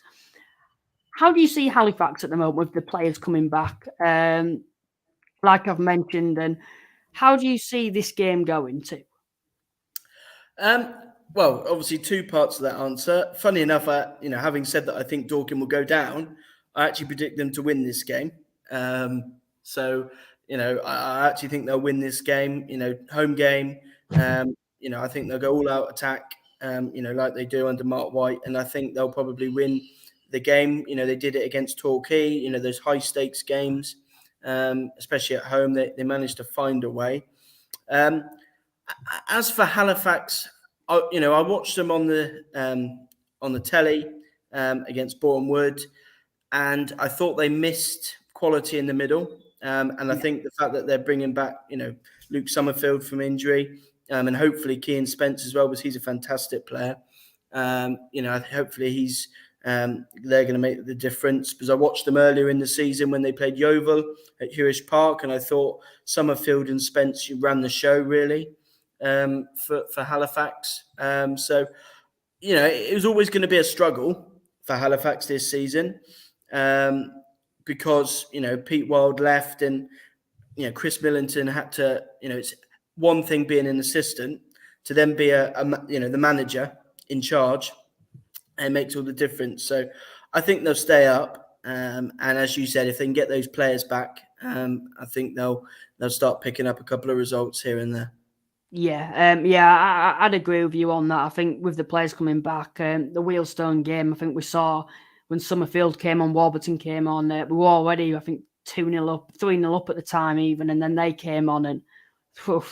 how do you see Halifax at the moment with the players coming back? Like I've mentioned, and how do you see this game going to? Well, obviously, 2 parts of that answer. Funny enough, having said that, I think Dorking will go down. I actually predict them to win this game. So, I actually think they'll win this game. Home game. I think they'll go all out attack. Like they do under Mark White, and I think they'll probably win the game. They did it against Torquay. Those high stakes games, especially at home, they managed to find a way. As for Halifax, I watched them on the telly against Boreham Wood, and I thought they missed quality in the middle. And I think the fact that they're bringing back, Luke Summerfield from injury, and hopefully Kean Spence as well, because he's a fantastic player. Hopefully they're going to make the difference, because I watched them earlier in the season when they played Yeovil at Hewish Park, and I thought Summerfield and Spence ran the show really for Halifax. So, it was always going to be a struggle for Halifax this season, because, Pete Wild left, and, Chris Millington had to, it's one thing being an assistant, to then be the manager in charge, and it makes all the difference. So I think they'll stay up. And as you said, if they can get those players back, I think they'll start picking up a couple of results here and there. Yeah, I'd agree with you on that. I think with the players coming back, the Wealdstone game, I think we saw when Summerfield came on, Warburton came on, we were already, I think, 2-0 up, 3-0 up at the time even, and then they came on, and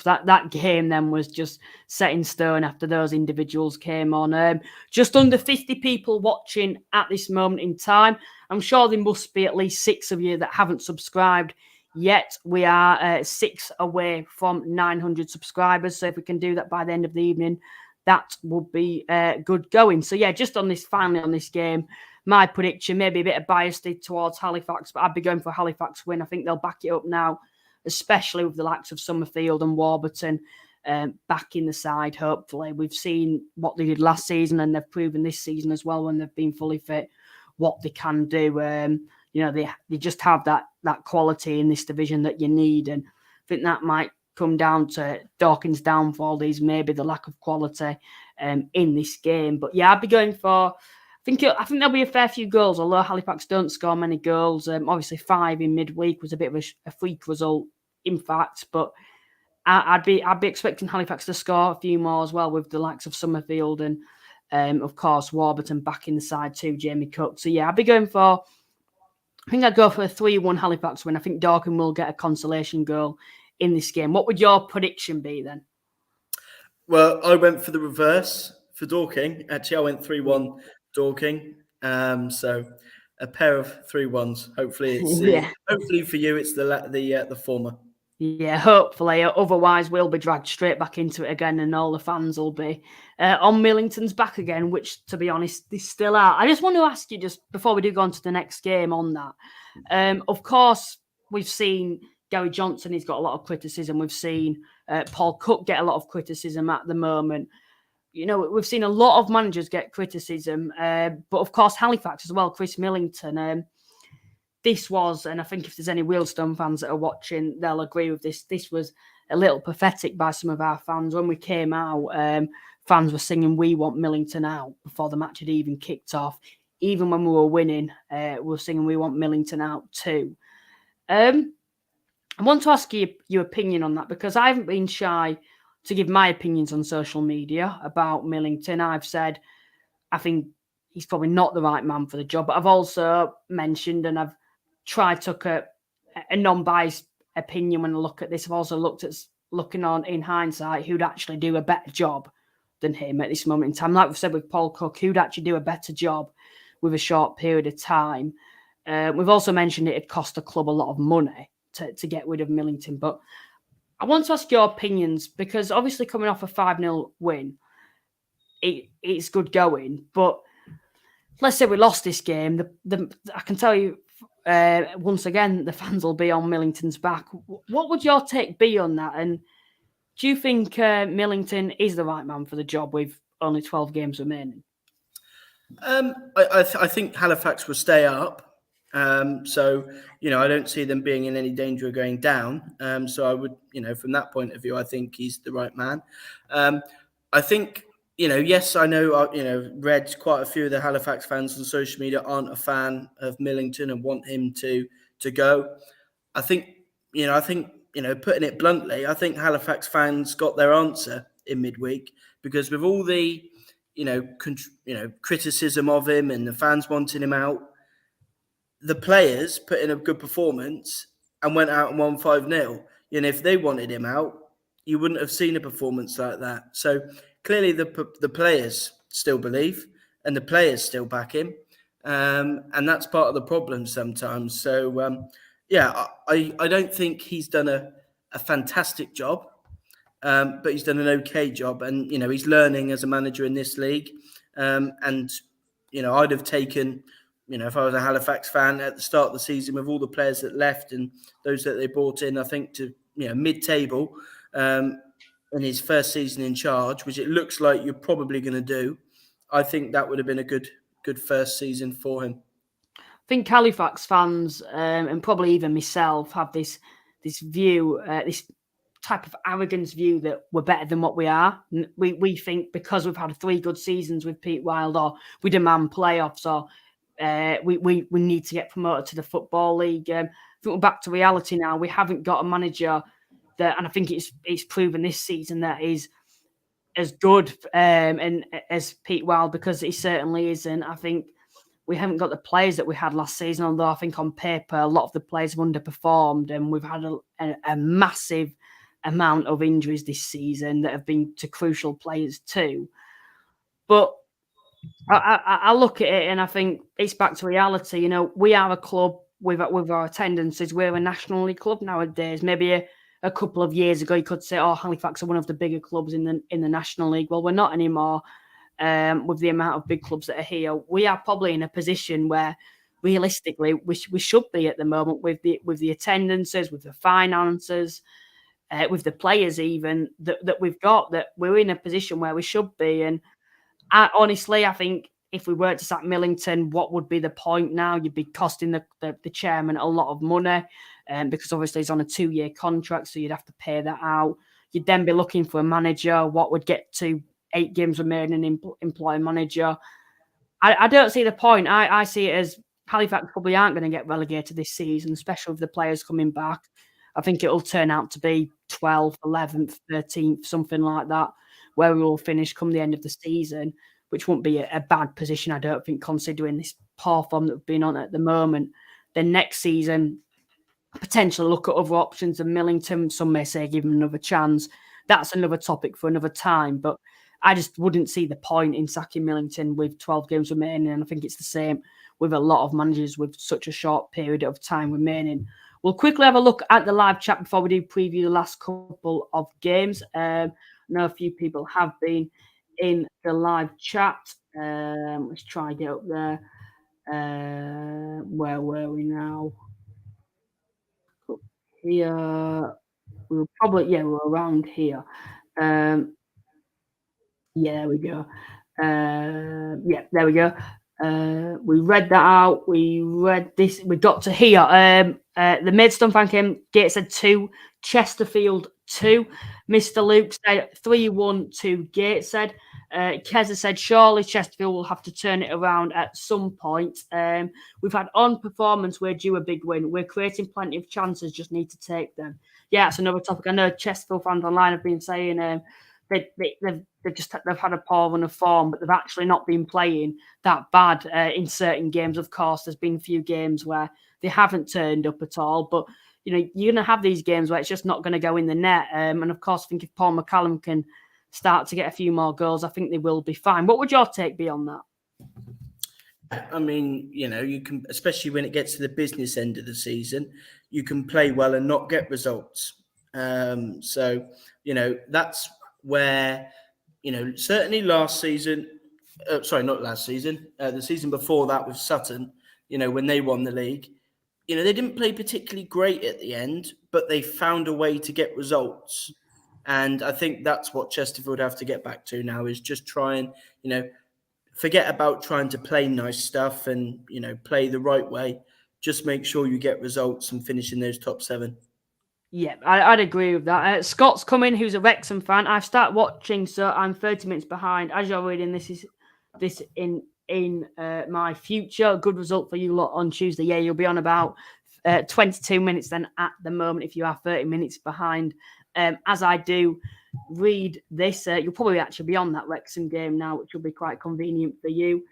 that game then was just set in stone after those individuals came on. Just under 50 people watching at this moment in time. I'm sure there must be at least 6 of you that haven't subscribed yet. We are 6 away from 900 subscribers. So if we can do that by the end of the evening, that would be good going. So yeah, just finally on this game, my prediction, maybe a bit of bias towards Halifax, but I'd be going for Halifax win. I think they'll back it up now, especially with the likes of Summerfield and Warburton back in the side, hopefully. We've seen what they did last season, and they've proven this season as well, when they've been fully fit, what they can do. They just have that quality in this division that you need, and I think that might come down to Dorking's downfall is maybe the lack of quality in this game. But yeah, I'd be going for... I think there'll be a fair few goals, although Halifax don't score many goals. Obviously, 5 in midweek was a bit of a freak result, in fact. But I'd be expecting Halifax to score a few more as well, with the likes of Summerfield and, of course, Warburton back in the side too, Jamie Cook. So yeah, I'd be going for... I think I'd go for a 3-1 Halifax win. I think Dorking will get a consolation goal in this game. What would your prediction be then? Well, I went for the reverse for Dorking. Actually, I went 3-1 Dorking. So a pair of 3-1s. Hopefully, it's hopefully for you, it's the former. Yeah, hopefully. Otherwise, we'll be dragged straight back into it again, and all the fans will be on Millington's back again, which, to be honest, they still are. I just want to ask you, just before we do go on to the next game on that, of course, we've seen Gary Johnson, he's got a lot of criticism. We've seen Paul Cook get a lot of criticism at the moment. We've seen a lot of managers get criticism, but of course, Halifax as well, Chris Millington. This was, and I think if there's any Wealdstone fans that are watching, they'll agree with this. This was a little pathetic by some of our fans. When we came out, fans were singing "We Want Millington Out" before the match had even kicked off. Even when we were winning, we were singing "We Want Millington Out" too. I want to ask you your opinion on that, because I haven't been shy to give my opinions on social media about Millington. I've said I think he's probably not the right man for the job, but I've also mentioned, and I've tried to take a non-biased opinion when I look at this. I've also looking on in hindsight who'd actually do a better job than him at this moment in time. Like we've said with Paul Cook, who'd actually do a better job with a short period of time. We've also mentioned it'd cost the club a lot of money to get rid of Millington. But I want to ask your opinions, because obviously coming off a 5-0 win, it's good going. But let's say we lost this game. I can tell you, once again, the fans will be on Millington's back. What would your take be on that? And do you think Millington is the right man for the job with only 12 games remaining? I think Halifax will stay up. So, I don't see them being in any danger of going down. So I would, from that point of view, I think he's the right man. I think, yes, I know, read quite a few of the Halifax fans on social media aren't a fan of Millington and want him to go. I think, putting it bluntly, I think Halifax fans got their answer in midweek, because with all the, criticism of him and the fans wanting him out, the players put in a good performance and went out and won 5-0. And if they wanted him out, you wouldn't have seen a performance like that. So clearly the players still believe, and the players still back him. And that's part of the problem sometimes. So, I don't think he's done a fantastic job, but he's done an okay job. And, he's learning as a manager in this league. And, I'd have taken... if I was a Halifax fan at the start of the season, with all the players that left and those that they brought in, I think to mid-table in his first season in charge, which it looks like you're probably going to do, I think that would have been a good first season for him. I think Halifax fans and probably even myself have this view, this type of arrogance view that we're better than what we are. We think because we've had 3 good seasons with Pete Wild, or we demand playoffs, or we need to get promoted to the Football League. I think we're back to reality now. We haven't got a manager that, and I think it's proven this season, that is as good and as Pete Wild, because he certainly isn't. I think we haven't got the players that we had last season, although I think on paper a lot of the players have underperformed, and we've had a massive amount of injuries this season that have been to crucial players too. But I look at it and I think it's back to reality. We are a club with our attendances. We're a National League club nowadays. Maybe a couple of years ago, you could say, "Oh, Halifax are one of the bigger clubs in the National League." Well, we're not anymore. with the amount of big clubs that are here, we are probably in a position where realistically we should be at the moment with the attendances, with the finances, with the players even that we've got, that we're in a position where we should be. And honestly, I think if we were to sack Millington, what would be the point now? You'd be costing the chairman a lot of money, because obviously he's on a 2-year contract, so you'd have to pay that out. You'd then be looking for a manager. What would get to 8 games remaining and employ a manager? I don't see the point. I see it as Halifax probably aren't going to get relegated this season, especially with the players coming back. I think it'll turn out to be 12th, 11th, 13th, something like that, where we will finish come the end of the season, which won't be a bad position, I don't think, considering this poor form that we've been on at the moment. Then next season, potentially look at other options. And Millington, some may say give him another chance. That's another topic for another time. But I just wouldn't see the point in sacking Millington with 12 games remaining. And I think it's the same with a lot of managers with such a short period of time remaining. We'll quickly have a look at the live chat before we do preview the last couple of games. I know a few people have been in the live chat. Let's try and get up there. Where were we now? Here. We were around here. Yeah, there we go. There we go. We read that out. We read this. We got to here. The Maidstone fan came. Gateshead 2, Chesterfield 2. Mr. Luke said 3-1 to Gateshead. Keza said surely Chesterfield will have to turn it around at some point. We've had on performance. We're due a big win. We're creating plenty of chances. Just need to take them. Yeah, it's another topic. I know Chesterfield fans online have been saying they've had a poor run of form, but they've actually not been playing that bad in certain games. Of course, there's been a few games where they haven't turned up at all, but you're going to have these games where it's just not going to go in the net. And of course, I think if Paul McCallum can start to get a few more goals, I think they will be fine. What would your take be on that? I mean, you can, especially when it gets to the business end of the season, you can play well and not get results. So that's where, certainly last season, not last season, the season before that with Sutton, when they won the league, they didn't play particularly great at the end, but they found a way to get results. And I think that's what Chesterfield have to get back to now, is just try and, forget about trying to play nice stuff and, play the right way. Just make sure you get results and finish in those top 7. Yeah, I'd agree with that. Scott's coming, who's a Wrexham fan. I've started watching, so I'm 30 minutes behind. As you're reading, this in my future. Good result for you lot on Tuesday. Yeah, you'll be on about 22 minutes then at the moment if you are 30 minutes behind. As I do read this, you'll probably actually be on that Wrexham game now, which will be quite convenient for you.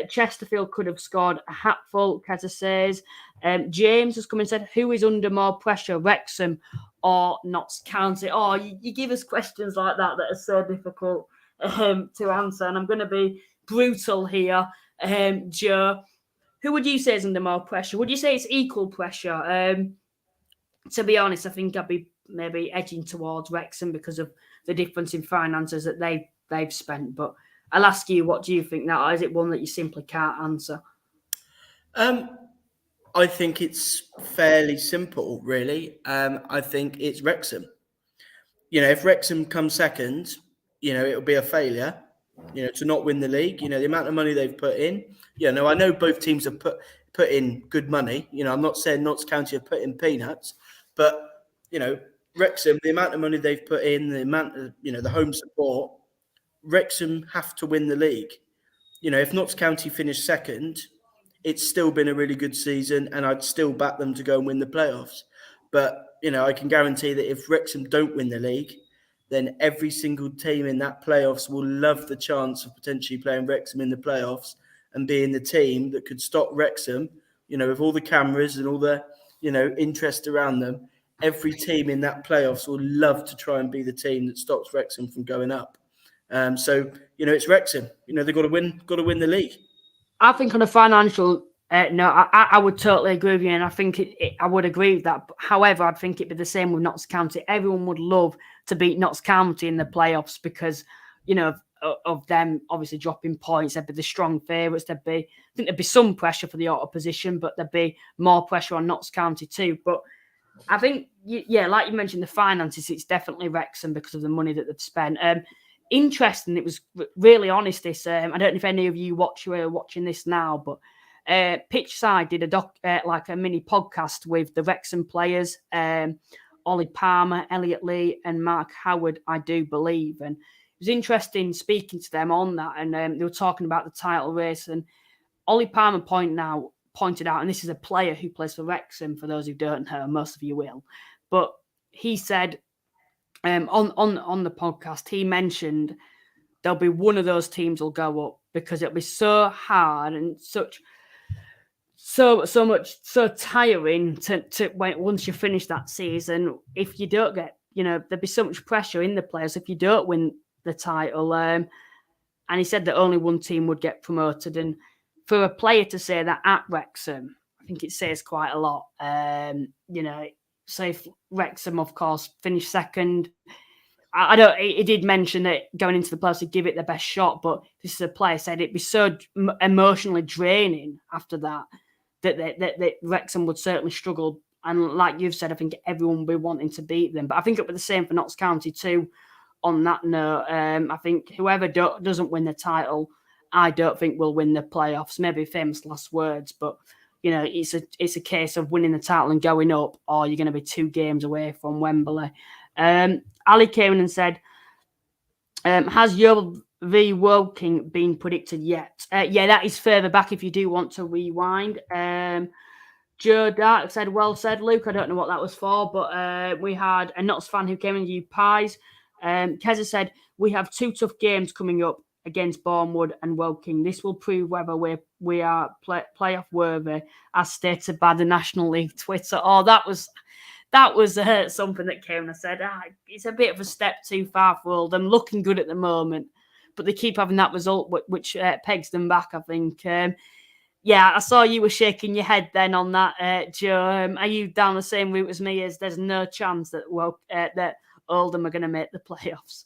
Chesterfield could have scored a hatful, Keza says. James has come and said, who is under more pressure, Wrexham or Notts County? Oh, you give us questions like that are so difficult to answer. And I'm going to be brutal here. Joe, who would you say is under more pressure? Would you say it's equal pressure? To be honest, I think I'd be maybe edging towards Wrexham because of the difference in finances that they've spent. But I'll ask you, what do you think now? Or is it one that you simply can't answer? I think it's fairly simple, really. I think it's Wrexham. If Wrexham comes second, it'll be a failure, to not win the league. The amount of money they've put in. I know both teams have put in good money. I'm not saying Notts County have put in peanuts, but, Wrexham, the amount of money they've put in, the amount of, the home support, Wrexham have to win the league. If Notts County finish second, it's still been a really good season, and I'd still back them to go and win the playoffs. But, I can guarantee that if Wrexham don't win the league, then every single team in that playoffs will love the chance of potentially playing Wrexham in the playoffs and being the team that could stop Wrexham, with all the cameras and all the, interest around them. Every team in that playoffs will love to try and be the team that stops Wrexham from going up. So, it's Wrexham. They've got to win the league. I think on a financial note, I would totally agree with you, and I think I would agree with that. However, I think it'd be the same with Notts County. Everyone would love to beat Notts County in the playoffs because, of them obviously dropping points. There'd be the strong favourites. I think there'd be some pressure for the opposition, but there'd be more pressure on Notts County too. But I think, like you mentioned, the finances, it's definitely Wrexham because of the money that they've spent. Interesting, it was really honest, this. I don't know if any of you are watching this now, but Pitchside did a mini podcast with the Wrexham players, Ollie Palmer, Elliot Lee, and Mark Howard, I do believe. And it was interesting speaking to them on that. And they were talking about the title race. And Ollie Palmer pointed out, and this is a player who plays for Wrexham, for those who don't know, most of you will. But he said on the podcast, he mentioned there'll be one of those teams will go up because it'll be so hard and so tiring to wait once you finish that season. If you don't get, there'd be so much pressure in the players if you don't win the title. And he said that only one team would get promoted. And for a player to say that at Wrexham, I think it says quite a lot. So if Wrexham, of course, finish second, he did mention that going into the playoffs to give it the best shot, but this is a player said it'd be so emotionally draining after that Wrexham would certainly struggle. And like you've said, I think everyone will be wanting to beat them. But I think it'll be the same for Notts County too. On that note, I think whoever doesn't win the title, I don't think will win the playoffs. Maybe famous last words, but it's a case of winning the title and going up, or you're going to be 2 games away from Wembley. Ali came in and said, has Yeovil v Woking been predicted yet? That is further back if you do want to rewind. Joe Dark said, well said, Luke. I don't know what that was for, but we had a Notts fan who came in, you pies. Keza said, we have 2 tough games coming up against Boreham Wood and Woking. This will prove whether we are playoff worthy, as stated by the National League Twitter. Oh, that was something that came and I said, it's a bit of a step too far for Oldham. Looking good at the moment, but they keep having that result, which pegs them back, I think. I saw you were shaking your head then on that, Joe. Are you down the same route as me? As there's no chance that Oldham are going to make the playoffs?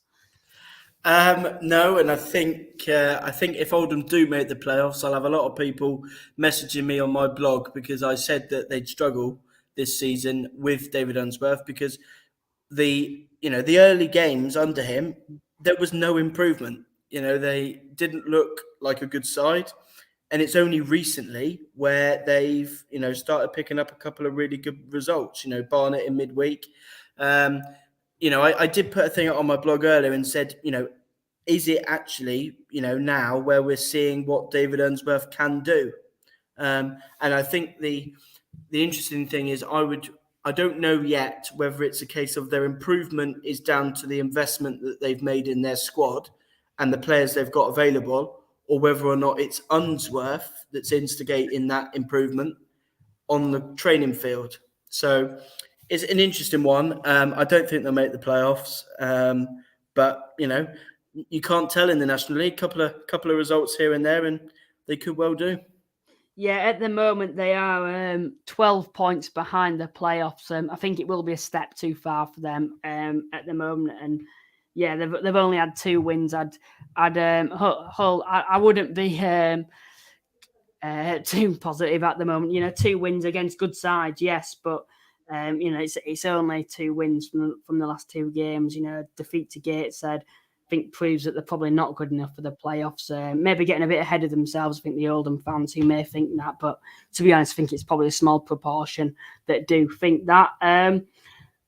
No, and I think if Oldham do make the playoffs, I'll have a lot of people messaging me on my blog because I said that they'd struggle this season with David Unsworth because the early games under him, there was no improvement. They didn't look like a good side. And it's only recently where they've, started picking up a couple of really good results. Barnet in midweek. I did put a thing out on my blog earlier and said, is it actually, now where we're seeing what David Unsworth can do? And I think the interesting thing is I don't know yet whether it's a case of their improvement is down to the investment that they've made in their squad and the players they've got available, or whether or not it's Unsworth that's instigating that improvement on the training field. So it's an interesting one. I don't think they'll make the playoffs, but you can't tell in the National League. Couple of results here and there, and they could well do. Yeah, at the moment they are 12 points behind the playoffs. I think it will be a step too far for them at the moment, and they've only had 2 wins. I wouldn't be too positive at the moment. 2 wins against good sides, yes, but it's only 2 wins from the last 2 games. Defeat to Gateshead, I think proves that they're probably not good enough for the playoffs. Maybe getting a bit ahead of themselves. I think the Oldham fans who may think that, but to be honest, I think it's probably a small proportion that do think that.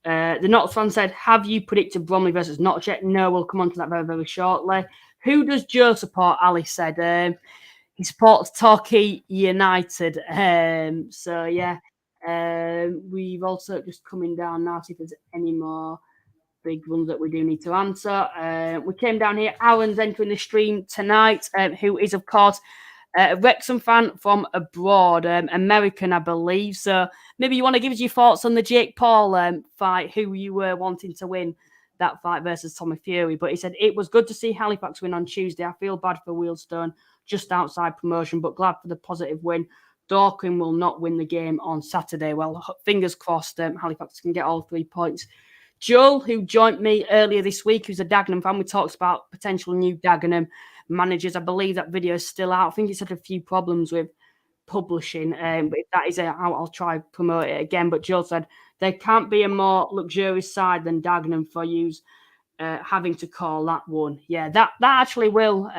The Notts fan said, have you predicted Bromley versus Notts yet? No, we'll come on to that very, very shortly. Who does Joe support? Ali said he supports Torquay United. We've also just coming down now, see if there's any more big ones that we do need to answer. We came down here. Alan's entering the stream tonight, who is, of course, a Wrexham fan from abroad, American, I believe. So maybe you want to give us your thoughts on the Jake Paul fight, who you were wanting to win that fight versus Tommy Fury. But he said, it was good to see Halifax win on Tuesday. I feel bad for Wealdstone, just outside promotion, but glad for the positive win. Dorking will not win the game on Saturday. Well, fingers crossed, Halifax can get all 3 points Joel, who joined me earlier this week, who's a Dagenham fan, we talked about potential new Dagenham managers. I believe that video is still out. I think it's had a few problems with publishing, but if that is out, I'll try promote it again. But Joel said there can't be a more luxurious side than Dagenham for you having to call that one. Yeah, that actually will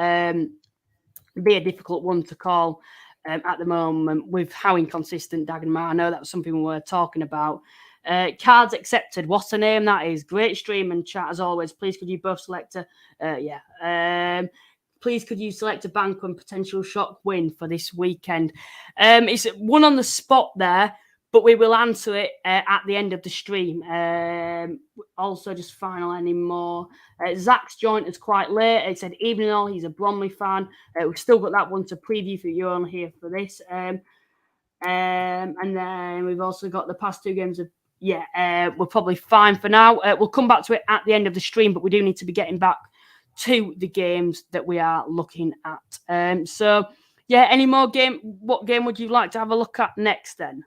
be a difficult one to call at the moment with how inconsistent Dagenham are. I know that's something we were talking about. Cards accepted. What's the name that is? Great stream and chat as always. Please could you both select please could you select a bank and potential shock win for this weekend? It's one on the spot there, but we will answer it at the end of the stream. Also, just final any more. Zach's joined us quite late. He said, evening all, he's a Bromley fan. We've still got that one to preview for you on here for this. And then we've also got the past two games of, we're probably fine for now. We'll come back to it at the end of the stream, but we do need to be getting back to the games that we are looking at. Any more game? What game would you like to have a look at next then?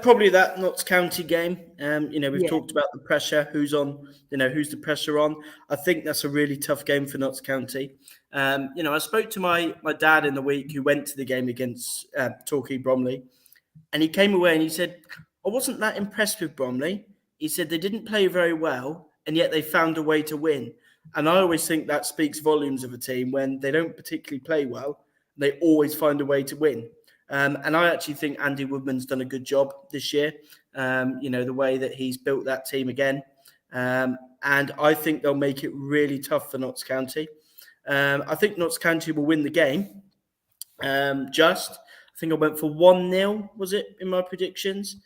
Probably that Notts County game. We've talked about the pressure, who's on, who's the pressure on. I think that's a really tough game for Notts County. I spoke to my dad in the week who went to the game against Torquay Bromley, and he came away and he said, I wasn't that impressed with Bromley. He said they didn't play very well, and yet they found a way to win. And I always think that speaks volumes of a team when they don't particularly play well, they always find a way to win. And I actually think Andy Woodman's done a good job this year, the way that he's built that team again. And I think they'll make it really tough for Notts County. I think Notts County will win the game. I think I went for 1-0, was it, in my predictions?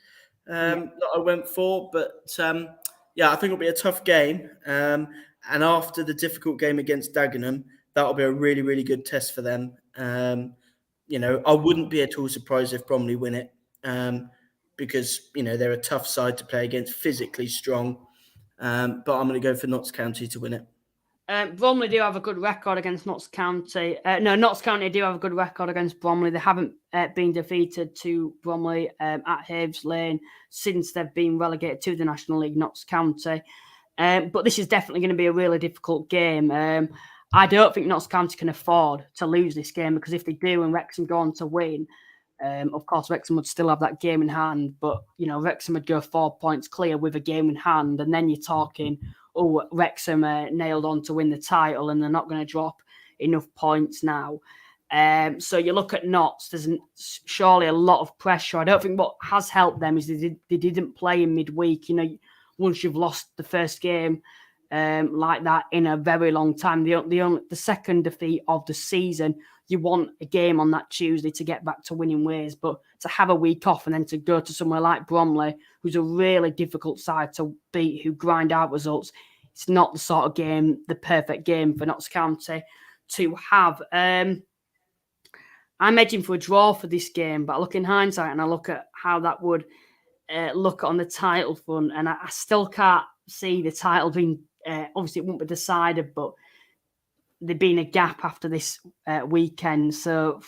That I went for. But, I think it'll be a tough game. And after the difficult game against Dagenham, that'll be a really, really good test for them. I wouldn't be at all surprised if Bromley win it because, they're a tough side to play against, physically strong. But I'm going to go for Notts County to win it. Bromley do have a good record against Notts County. Notts County do have a good record against Bromley. They haven't been defeated to Bromley at Haves Lane since they've been relegated to the National League, Notts County. But this is definitely going to be a really difficult game. I don't think Notts County can afford to lose this game because if they do and Wrexham go on to win, of course, Wrexham would still have that game in hand. But, Wrexham would go 4 points clear with a game in hand. And then you're talking, Wrexham nailed on to win the title and they're not going to drop enough points now. So you look at Notts, there's surely a lot of pressure. I don't think what has helped them is they didn't play in midweek. Once you've lost the first game like that in a very long time, the second defeat of the season, you want a game on that Tuesday to get back to winning ways. But to have a week off and then to go to somewhere like Bromley, who's a really difficult side to beat, who grind out results, it's not the sort of game, the perfect game for Notts County to have. I'm edging for a draw for this game, but I look in hindsight and I look at how that would look on the title front, and I still can't see the title being, obviously it won't be decided, but there being a gap after this weekend. So I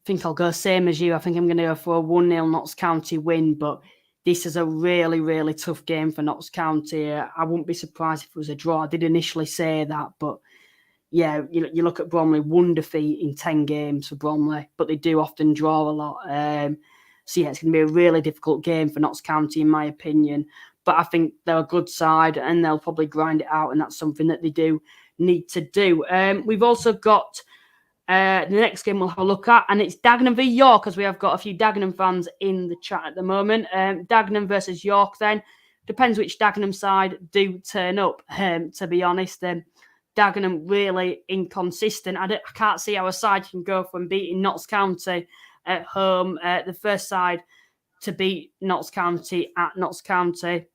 think I'll go same as you. I think I'm going to go for a 1-0 Notts County win, but this is a really, really tough game for Notts County. I wouldn't be surprised if it was a draw. I did initially say that, but you look at Bromley, 1 defeat in 10 games for Bromley, but they do often draw a lot. It's going to be a really difficult game for Notts County, in my opinion. But I think they're a good side and they'll probably grind it out, and that's something that they do need to do. We've also got the next game we'll have a look at, and it's Dagenham v York, because we have got a few Dagenham fans in the chat at the moment. Dagenham versus York then. Depends which Dagenham side do turn up, to be honest. Dagenham really inconsistent. I can't see how a side can go from beating Notts County at home, the first side to beat Notts County at Notts County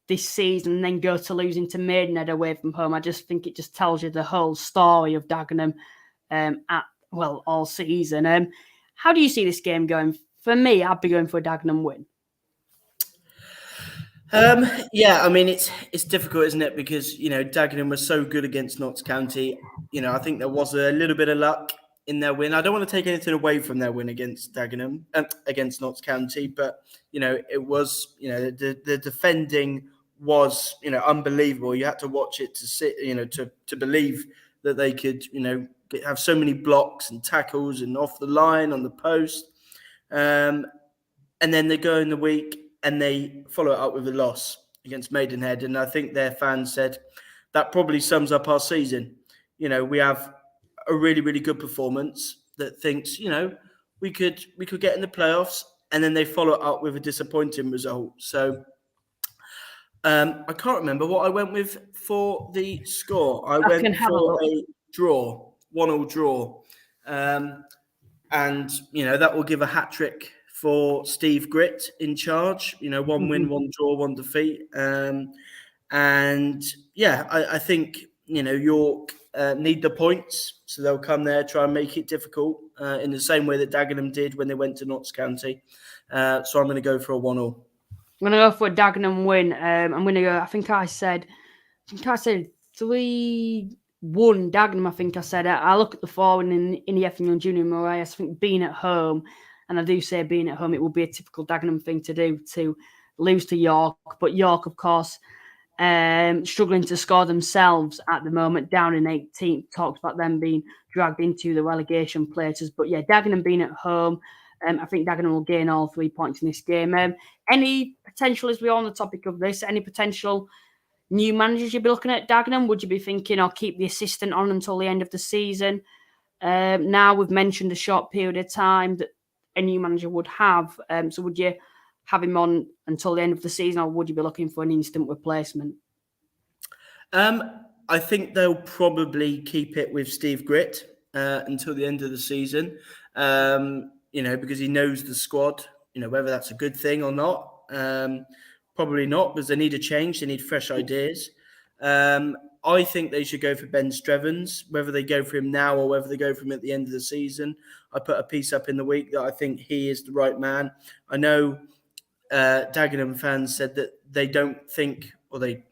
this season, and then go to losing to Maidenhead away from home. I just think it just tells you the whole story of Dagenham all season. How do you see this game going? For me, I'd be going for a Dagenham win. It's difficult, isn't it? Because, Dagenham was so good against Notts County. I think there was a little bit of luck in their win. I don't want to take anything away from their win against Dagenham, against Notts County, but it was the defending was unbelievable. You had to watch it to sit, to believe that they could have so many blocks and tackles and off the line on the post, and then they go in the week and they follow it up with a loss against Maidenhead, and I think their fans said that probably sums up our season. We have a really, really good performance that thinks, we could get in the playoffs, and then they follow it up with a disappointing result. So I can't remember what I went with for the score. I went for a draw, 1-1 draw. And, that will give a hat-trick for Steve Gritt in charge. 1 win, 1 draw, 1 defeat. I think, York need the points, so they'll come there, try and make it difficult in the same way that Dagenham did when they went to Notts County. So I'm going to go for a 1-1. I'm going to go for a Dagenham win. I'm going to go, I think I said 3-1 Dagenham, I think I said. I look at the forward in the Effingham Junior Moraes, I think being at home, and I do say being at home, it will be a typical Dagenham thing to do, to lose to York. But York, of course, struggling to score themselves at the moment, down in 18th. Talks about them being dragged into the relegation places. But yeah, Dagenham being at home, I think Dagenham will gain all 3 points in this game. Any potential, as we're on the topic of this, any potential new managers you'd be looking at Dagenham? Would you be thinking, or keep the assistant on until the end of the season? Now we've mentioned a short period of time that a new manager would have. So would you have him on until the end of the season, or would you be looking for an instant replacement? I think they'll probably keep it with Steve Gritt until the end of the season, because he knows the squad, whether that's a good thing or not. Probably not, because they need a change. They need fresh ideas. I think they should go for Ben Strevens, whether they go for him now or whether they go for him at the end of the season. I put a piece up in the week that I think he is the right man. I know Dagenham fans said that they don't think, or they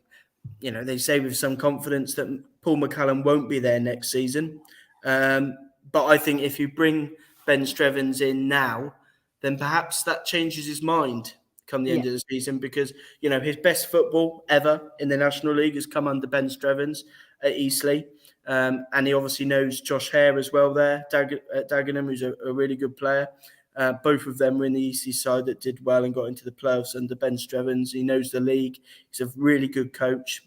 say with some confidence that Paul McCallum won't be there next season. But I think if you bring Ben Strevens in now, then perhaps that changes his mind come the end of the season, because, his best football ever in the National League has come under Ben Strevens at Eastleigh. And he obviously knows Josh Hare as well there at Dagenham, who's a really good player. Both of them were in the Eastleigh side that did well and got into the playoffs under Ben Strevens. He knows the league. He's a really good coach.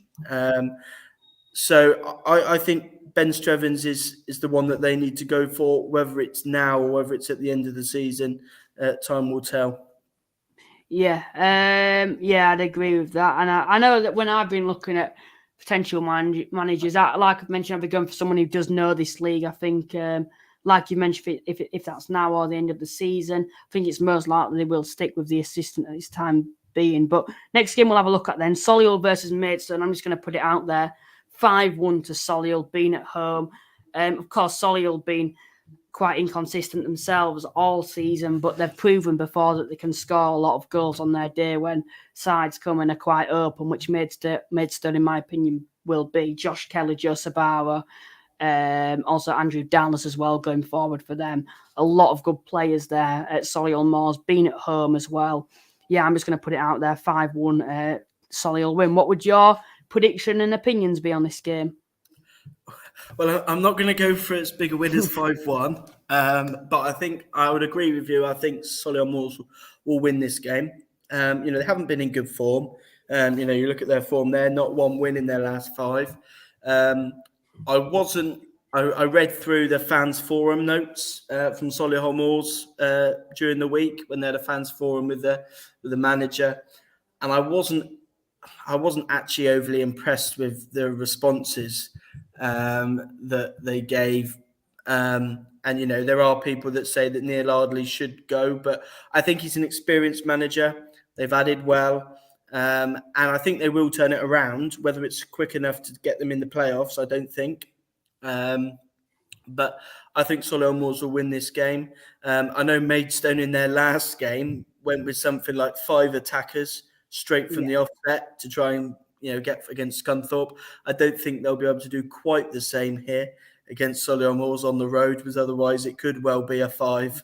So I think Ben Strevens is the one that they need to go for, whether it's now or whether it's at the end of the season. Time will tell. Yeah, I'd agree with that. And I know that when I've been looking at potential managers, like I've mentioned, I've been going for someone who does know this league. I think, like you mentioned, if that's now or the end of the season, I think it's most likely they will stick with the assistant at this time being. But next game we'll have a look at then, Solihull versus Maidstone. I'm just going to put it out there, 5-1 to Solihull, being at home. Of course, Solihull being quite inconsistent themselves all season, but they've proven before that they can score a lot of goals on their day when sides come and are quite open, which Maidstone, in my opinion, will be. Josh Kelly, Joe Sabara, also Andrew Dallas as well going forward for them. A lot of good players there at Solihull Moors, being at home as well. Yeah, I'm just going to put it out there, 5-1 Solihull win. What would your prediction and opinions be on this game? Well, I'm not going to go for as big a win as 5-1, but I think I would agree with you. I think Solihull Moors will win this game. They haven't been in good form. You look at their form, they're not 1 win in their last 5. I read through the fans forum notes from Solihull Moors during the week when they had a fans forum with the manager, and I wasn't actually overly impressed with the responses that they gave. And there are people that say that Neil Ardley should go, but I think he's an experienced manager. They've added well. And I think they will turn it around. Whether it's quick enough to get them in the playoffs, I don't think. But I think Solihull Moors will win this game. I know Maidstone in their last game went with something like 5 attackers straight from the offset to try and get against Scunthorpe. I don't think they'll be able to do quite the same here against Solihull Moors on the road, because otherwise it could well be a 5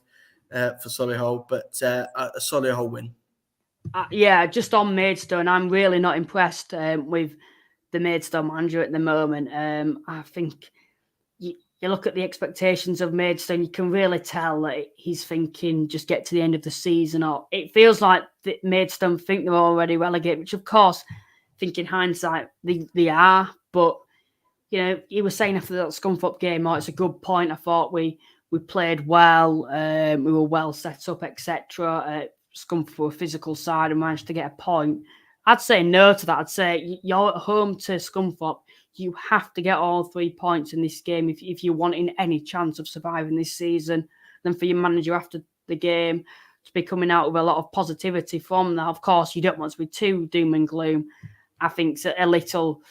for Solihull, but a Solihull win. Yeah, just on Maidstone, I'm really not impressed with the Maidstone manager at the moment. I think you look at the expectations of Maidstone, you can really tell that he's thinking just get to the end of the season. Or it feels like the Maidstone think they're already relegated, which of course, I think in hindsight they are. But you know, he was saying after that Scunthorpe game, it's a good point. I thought we played well, we were well set up, etc. Scunthorpe were a physical side and managed to get a point. I'd say no to that. I'd say you're at home to Scunthorpe. You have to get all 3 points in this game if you're wanting any chance of surviving this season. Then for your manager after the game to be coming out with a lot of positivity from that. Of course, you don't want to be too doom and gloom. I think it's a little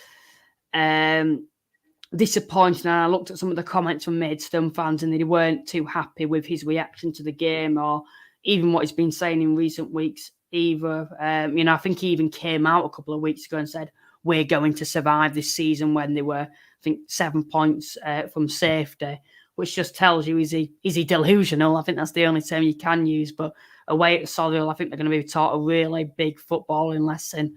disappointing. And I looked at some of the comments from Maidstone fans and they weren't too happy with his reaction to the game or even what he's been saying in recent weeks either. I think he even came out a couple of weeks ago and said, we're going to survive this season when they were, I think, 7 points from safety, which just tells you, is he delusional? I think that's the only term you can use. But away at Solihull, I think they're going to be taught a really big footballing lesson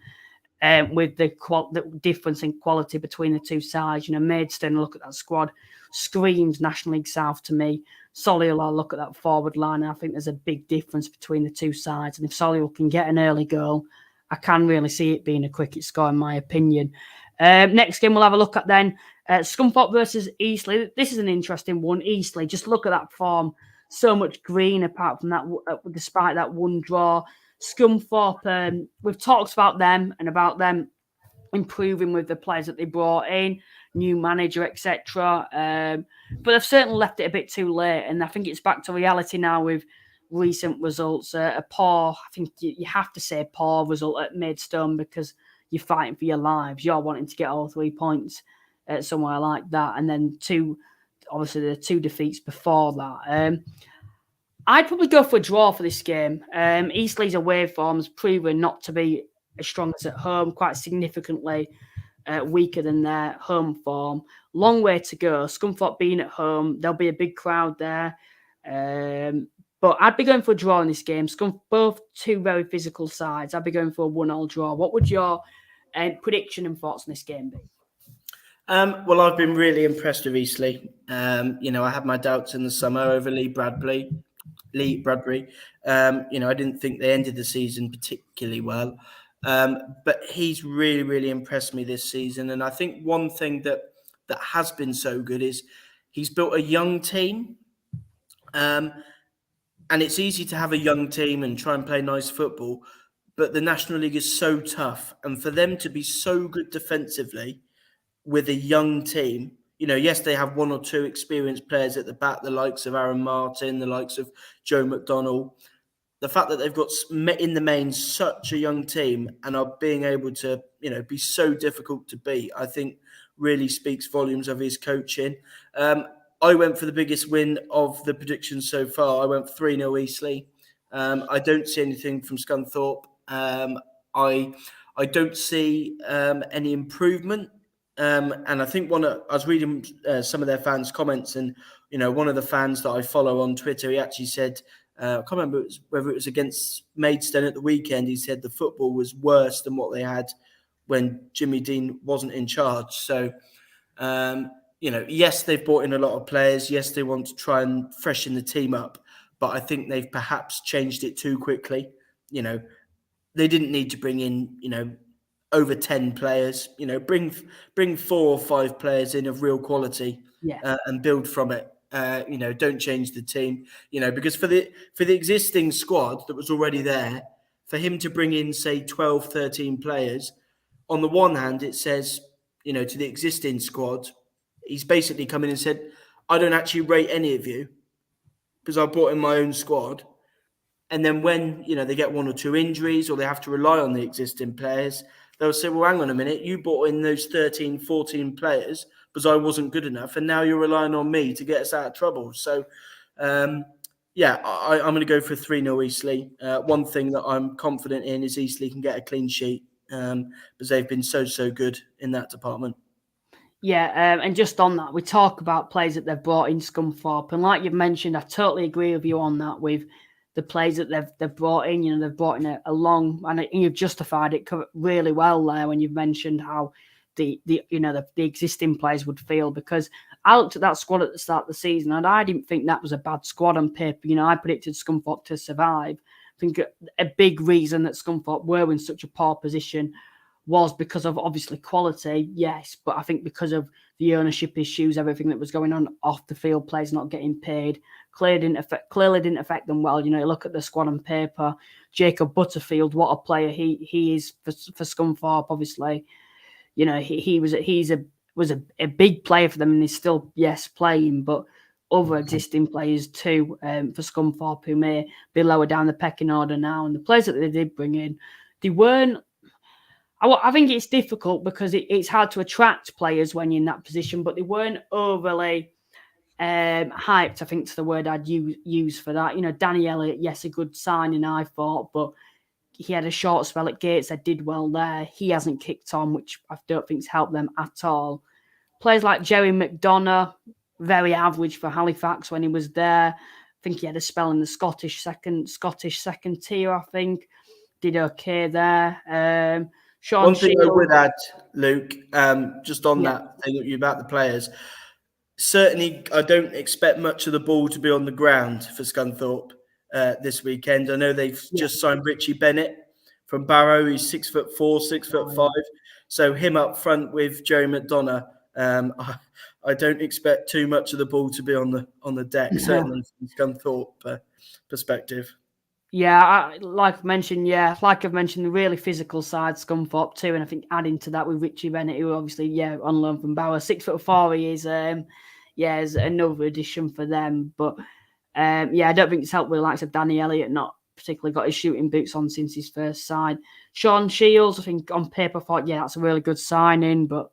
with the difference in quality between the two sides. Maidstone, look at that squad, screams National League South to me. Solihull, I look at that forward line, and I think there's a big difference between the two sides. And if Solihull can get an early goal, I can really see it being a cricket score, in my opinion. Next game we'll have a look at then, Scunthorpe versus Eastleigh. This is an interesting one. Eastleigh, just look at that form. So much green apart from that, despite that one draw. Scunthorpe, we've talked about them and about them improving with the players that they brought in, new manager, etc. But they've certainly left it a bit too late, and I think it's back to reality now with recent results. A poor, I think you have to say poor result at Maidstone because you're fighting for your lives. You're wanting to get all 3 points somewhere like that, and then obviously the 2 defeats before that. I'd probably go for a draw for this game. Eastleigh's away form's proven not to be as strong as at home, quite significantly weaker than their home form. Long way to go. Scunthorpe being at home, there'll be a big crowd there. But I'd be going for a draw in this game. Both 2 very physical sides. I'd be going for a 1-1 draw. What would your prediction and thoughts on this game be? Well, I've been really impressed with Eastleigh. I had my doubts in the summer over Lee Bradbury. I didn't think they ended the season particularly well. But he's really, really impressed me this season. And I think one thing that has been so good is he's built a young team. And it's easy to have a young team and try and play nice football. But the National League is so tough. And for them to be so good defensively with a young team, yes, they have 1 or 2 experienced players at the back, the likes of Aaron Martin, the likes of Joe McDonnell. The fact that they've got, in the main, such a young team and are being able to, be so difficult to beat, I think really speaks volumes of his coaching. I went for the biggest win of the predictions so far. I went 3-0 Eastleigh. I don't see anything from Scunthorpe. I don't see any improvement. And I think I was reading some of their fans' comments, and one of the fans that I follow on Twitter, he actually said, I can't remember whether it was against Maidstone at the weekend. He said the football was worse than what they had when Jimmy Dean wasn't in charge. So, yes, they've brought in a lot of players. Yes, they want to try and freshen the team up, but I think they've perhaps changed it too quickly. They didn't need to bring in, over 10 players. Bring 4 or 5 players in of real quality, and build from it. Don't change the team. Because for the existing squad that was already there, for him to bring in, say, 12, 13 players, on the one hand, it says, to the existing squad, he's basically come in and said, I don't actually rate any of you because I brought in my own squad. And then when, they get 1 or 2 injuries or they have to rely on the existing players, they'll say, well, hang on a minute, you brought in those 13, 14 players because I wasn't good enough, and now you're relying on me to get us out of trouble. So, I'm going to go for 3-0 Eastleigh. One thing that I'm confident in is Eastleigh can get a clean sheet because they've been so good in that department. Yeah, and just on that, we talk about players that they've brought in Scunthorpe, and like you've mentioned, I totally agree with you on that. With the players that they've brought in, they've brought in a long, and you've justified it really well there when you've mentioned how the existing players would feel, because I looked at that squad at the start of the season and I didn't think that was a bad squad on paper. I predicted Scunthorpe to survive. I think a big reason that Scunthorpe were in such a poor position was because of obviously quality, yes, but I think because of the ownership issues, everything that was going on off the field, players not getting paid, clearly didn't affect them well. Look at the squad on paper. Jacob Butterfield, what a player he is for Scunthorpe. Obviously, was a big player for them, and he's still playing, but other existing players too for Scunthorpe who may be lower down the pecking order now, and the players that they did bring in, they weren't. I think it's difficult because it's hard to attract players when you're in that position, but they weren't overly hyped, I think, to the word I'd use for that. Danny Elliott, yes, a good signing, I thought, but he had a short spell at Gateshead, did well there. He hasn't kicked on, which I don't think's helped them at all. Players like Jerry McDonough, very average for Halifax when he was there. I think he had a spell in the Scottish second tier, I think. Did okay there. One thing I would add, Luke, just on that thing about the players, certainly I don't expect much of the ball to be on the ground for Scunthorpe this weekend. I know they've just signed Richie Bennett from Barrow. He's 6'4", 6'5", so him up front with Joe McDonough. I don't expect too much of the ball to be on the deck, certainly from Scunthorpe perspective. Yeah, like I've mentioned, the really physical side, Scunthorpe too, and I think adding to that with Richie Bennett, who obviously, on loan from Bauer, 6'4", he is, is another addition for them. But I don't think it's helped with the likes of Danny Elliott, not particularly got his shooting boots on since his first side. Sean Shields, I think on paper, thought, that's a really good signing, but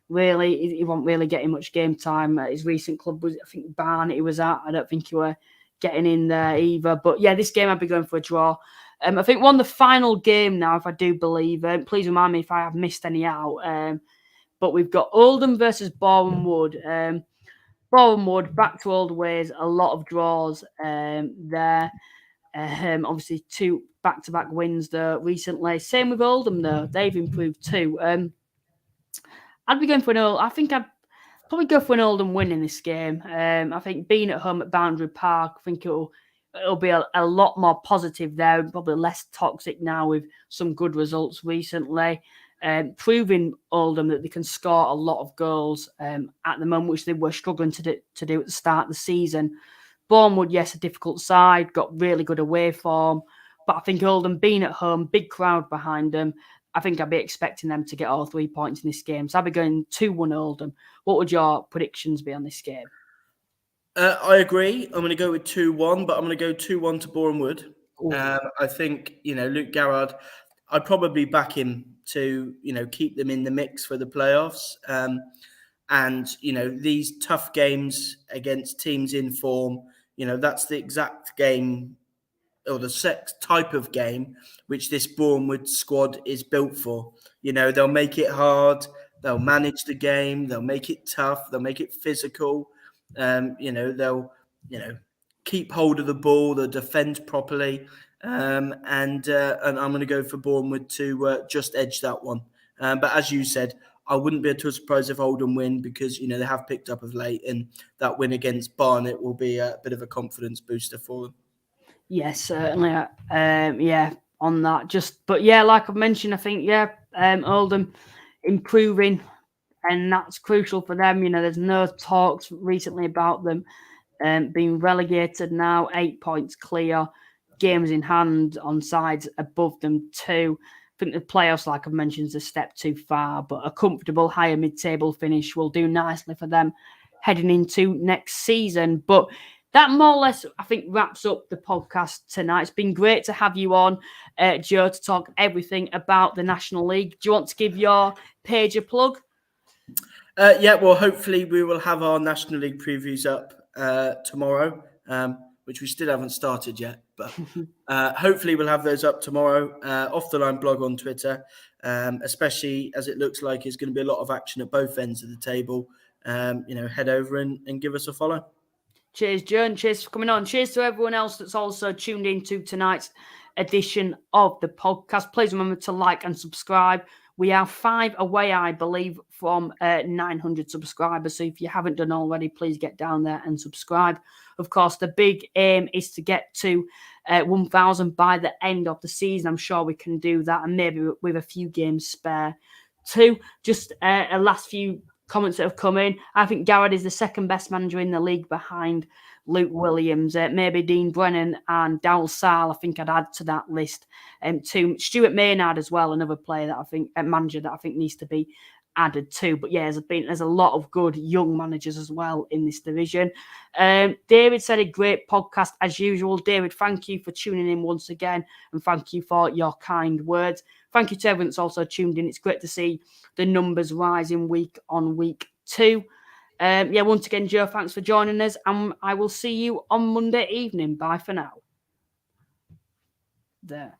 really, he wasn't really getting much game time at his recent club. Was I think Barnet he was at? I don't think he were getting in there either. But this game I'd be going for a draw. I think the final game now, if I do believe. Please remind me if I have missed any out. But we've got Oldham versus Boreham Wood. Boreham Wood, back to old ways, a lot of draws there. Obviously, 2 back-to-back wins there recently. Same with Oldham, though. They've improved too. I'd be going for I think I'd probably go for an Oldham win in this game. I think being at home at Boundary Park, I think it'll be a lot more positive there, and probably less toxic now with some good results recently. Proving Oldham that they can score a lot of goals at the moment, which they were struggling to do at the start of the season. Boreham Wood, yes, a difficult side, got really good away form, but I think Oldham being at home, big crowd behind them, I think I'd be expecting them to get all 3 points in this game. So I'd be going 2-1 Oldham. What would your predictions be on this game? I agree. I'm going to go with 2-1, but I'm going to go 2-1 to Boreham Wood. I think, Luke Garrard, I'd probably back him to, keep them in the mix for the playoffs. And, these tough games against teams in form, that's the exact game or the type of game which this Boreham Wood squad is built for. They'll make it hard. They'll manage the game. They'll make it tough. They'll make it physical. They'll keep hold of the ball. They'll defend properly. And I'm going to go for Boreham Wood to just edge that one. But as you said, I wouldn't be too surprised if Oldham win because, they have picked up of late, and that win against Barnet will be a bit of a confidence booster for them. Yes, certainly. On that. But like I've mentioned, I think, Oldham improving, and that's crucial for them. There's no talks recently about them being relegated now, 8 points clear, games in hand on sides above them too. I think the playoffs, like I've mentioned, is a step too far, but a comfortable higher mid-table finish will do nicely for them heading into next season. But that more or less, I think, wraps up the podcast tonight. It's been great to have you on, Joe, to talk everything about the National League. Do you want to give your page a plug? Well, hopefully we will have our National League previews up tomorrow, which we still haven't started yet. But hopefully we'll have those up tomorrow. Off the Line blog on Twitter. especially as it looks like it's going to be a lot of action at both ends of the table. Head over and give us a follow. Cheers, John. Cheers for coming on. Cheers to everyone else that's also tuned in to tonight's edition of the podcast. Please remember to like and subscribe. We are 5 away, I believe, from 900 subscribers. So if you haven't done already, please get down there and subscribe. Of course, the big aim is to get to 1,000 by the end of the season. I'm sure we can do that, and maybe with a few games spare too. Just a last few comments that have come in. I think Garrett is the second best manager in the league behind Luke Williams, maybe Dean Brennan and Darryl Sall. I think I'd add to that list. To Stuart Maynard as well, another player that I think, a manager that I think needs to be added to. But yeah, there's a lot of good young managers as well in this division. David said a great podcast as usual. David, thank you for tuning in once again, and thank you for your kind words. Thank you to everyone that's also tuned in. It's great to see the numbers rising week on week too. Once again, Joe, thanks for joining us, and I will see you on Monday evening. Bye for now. There.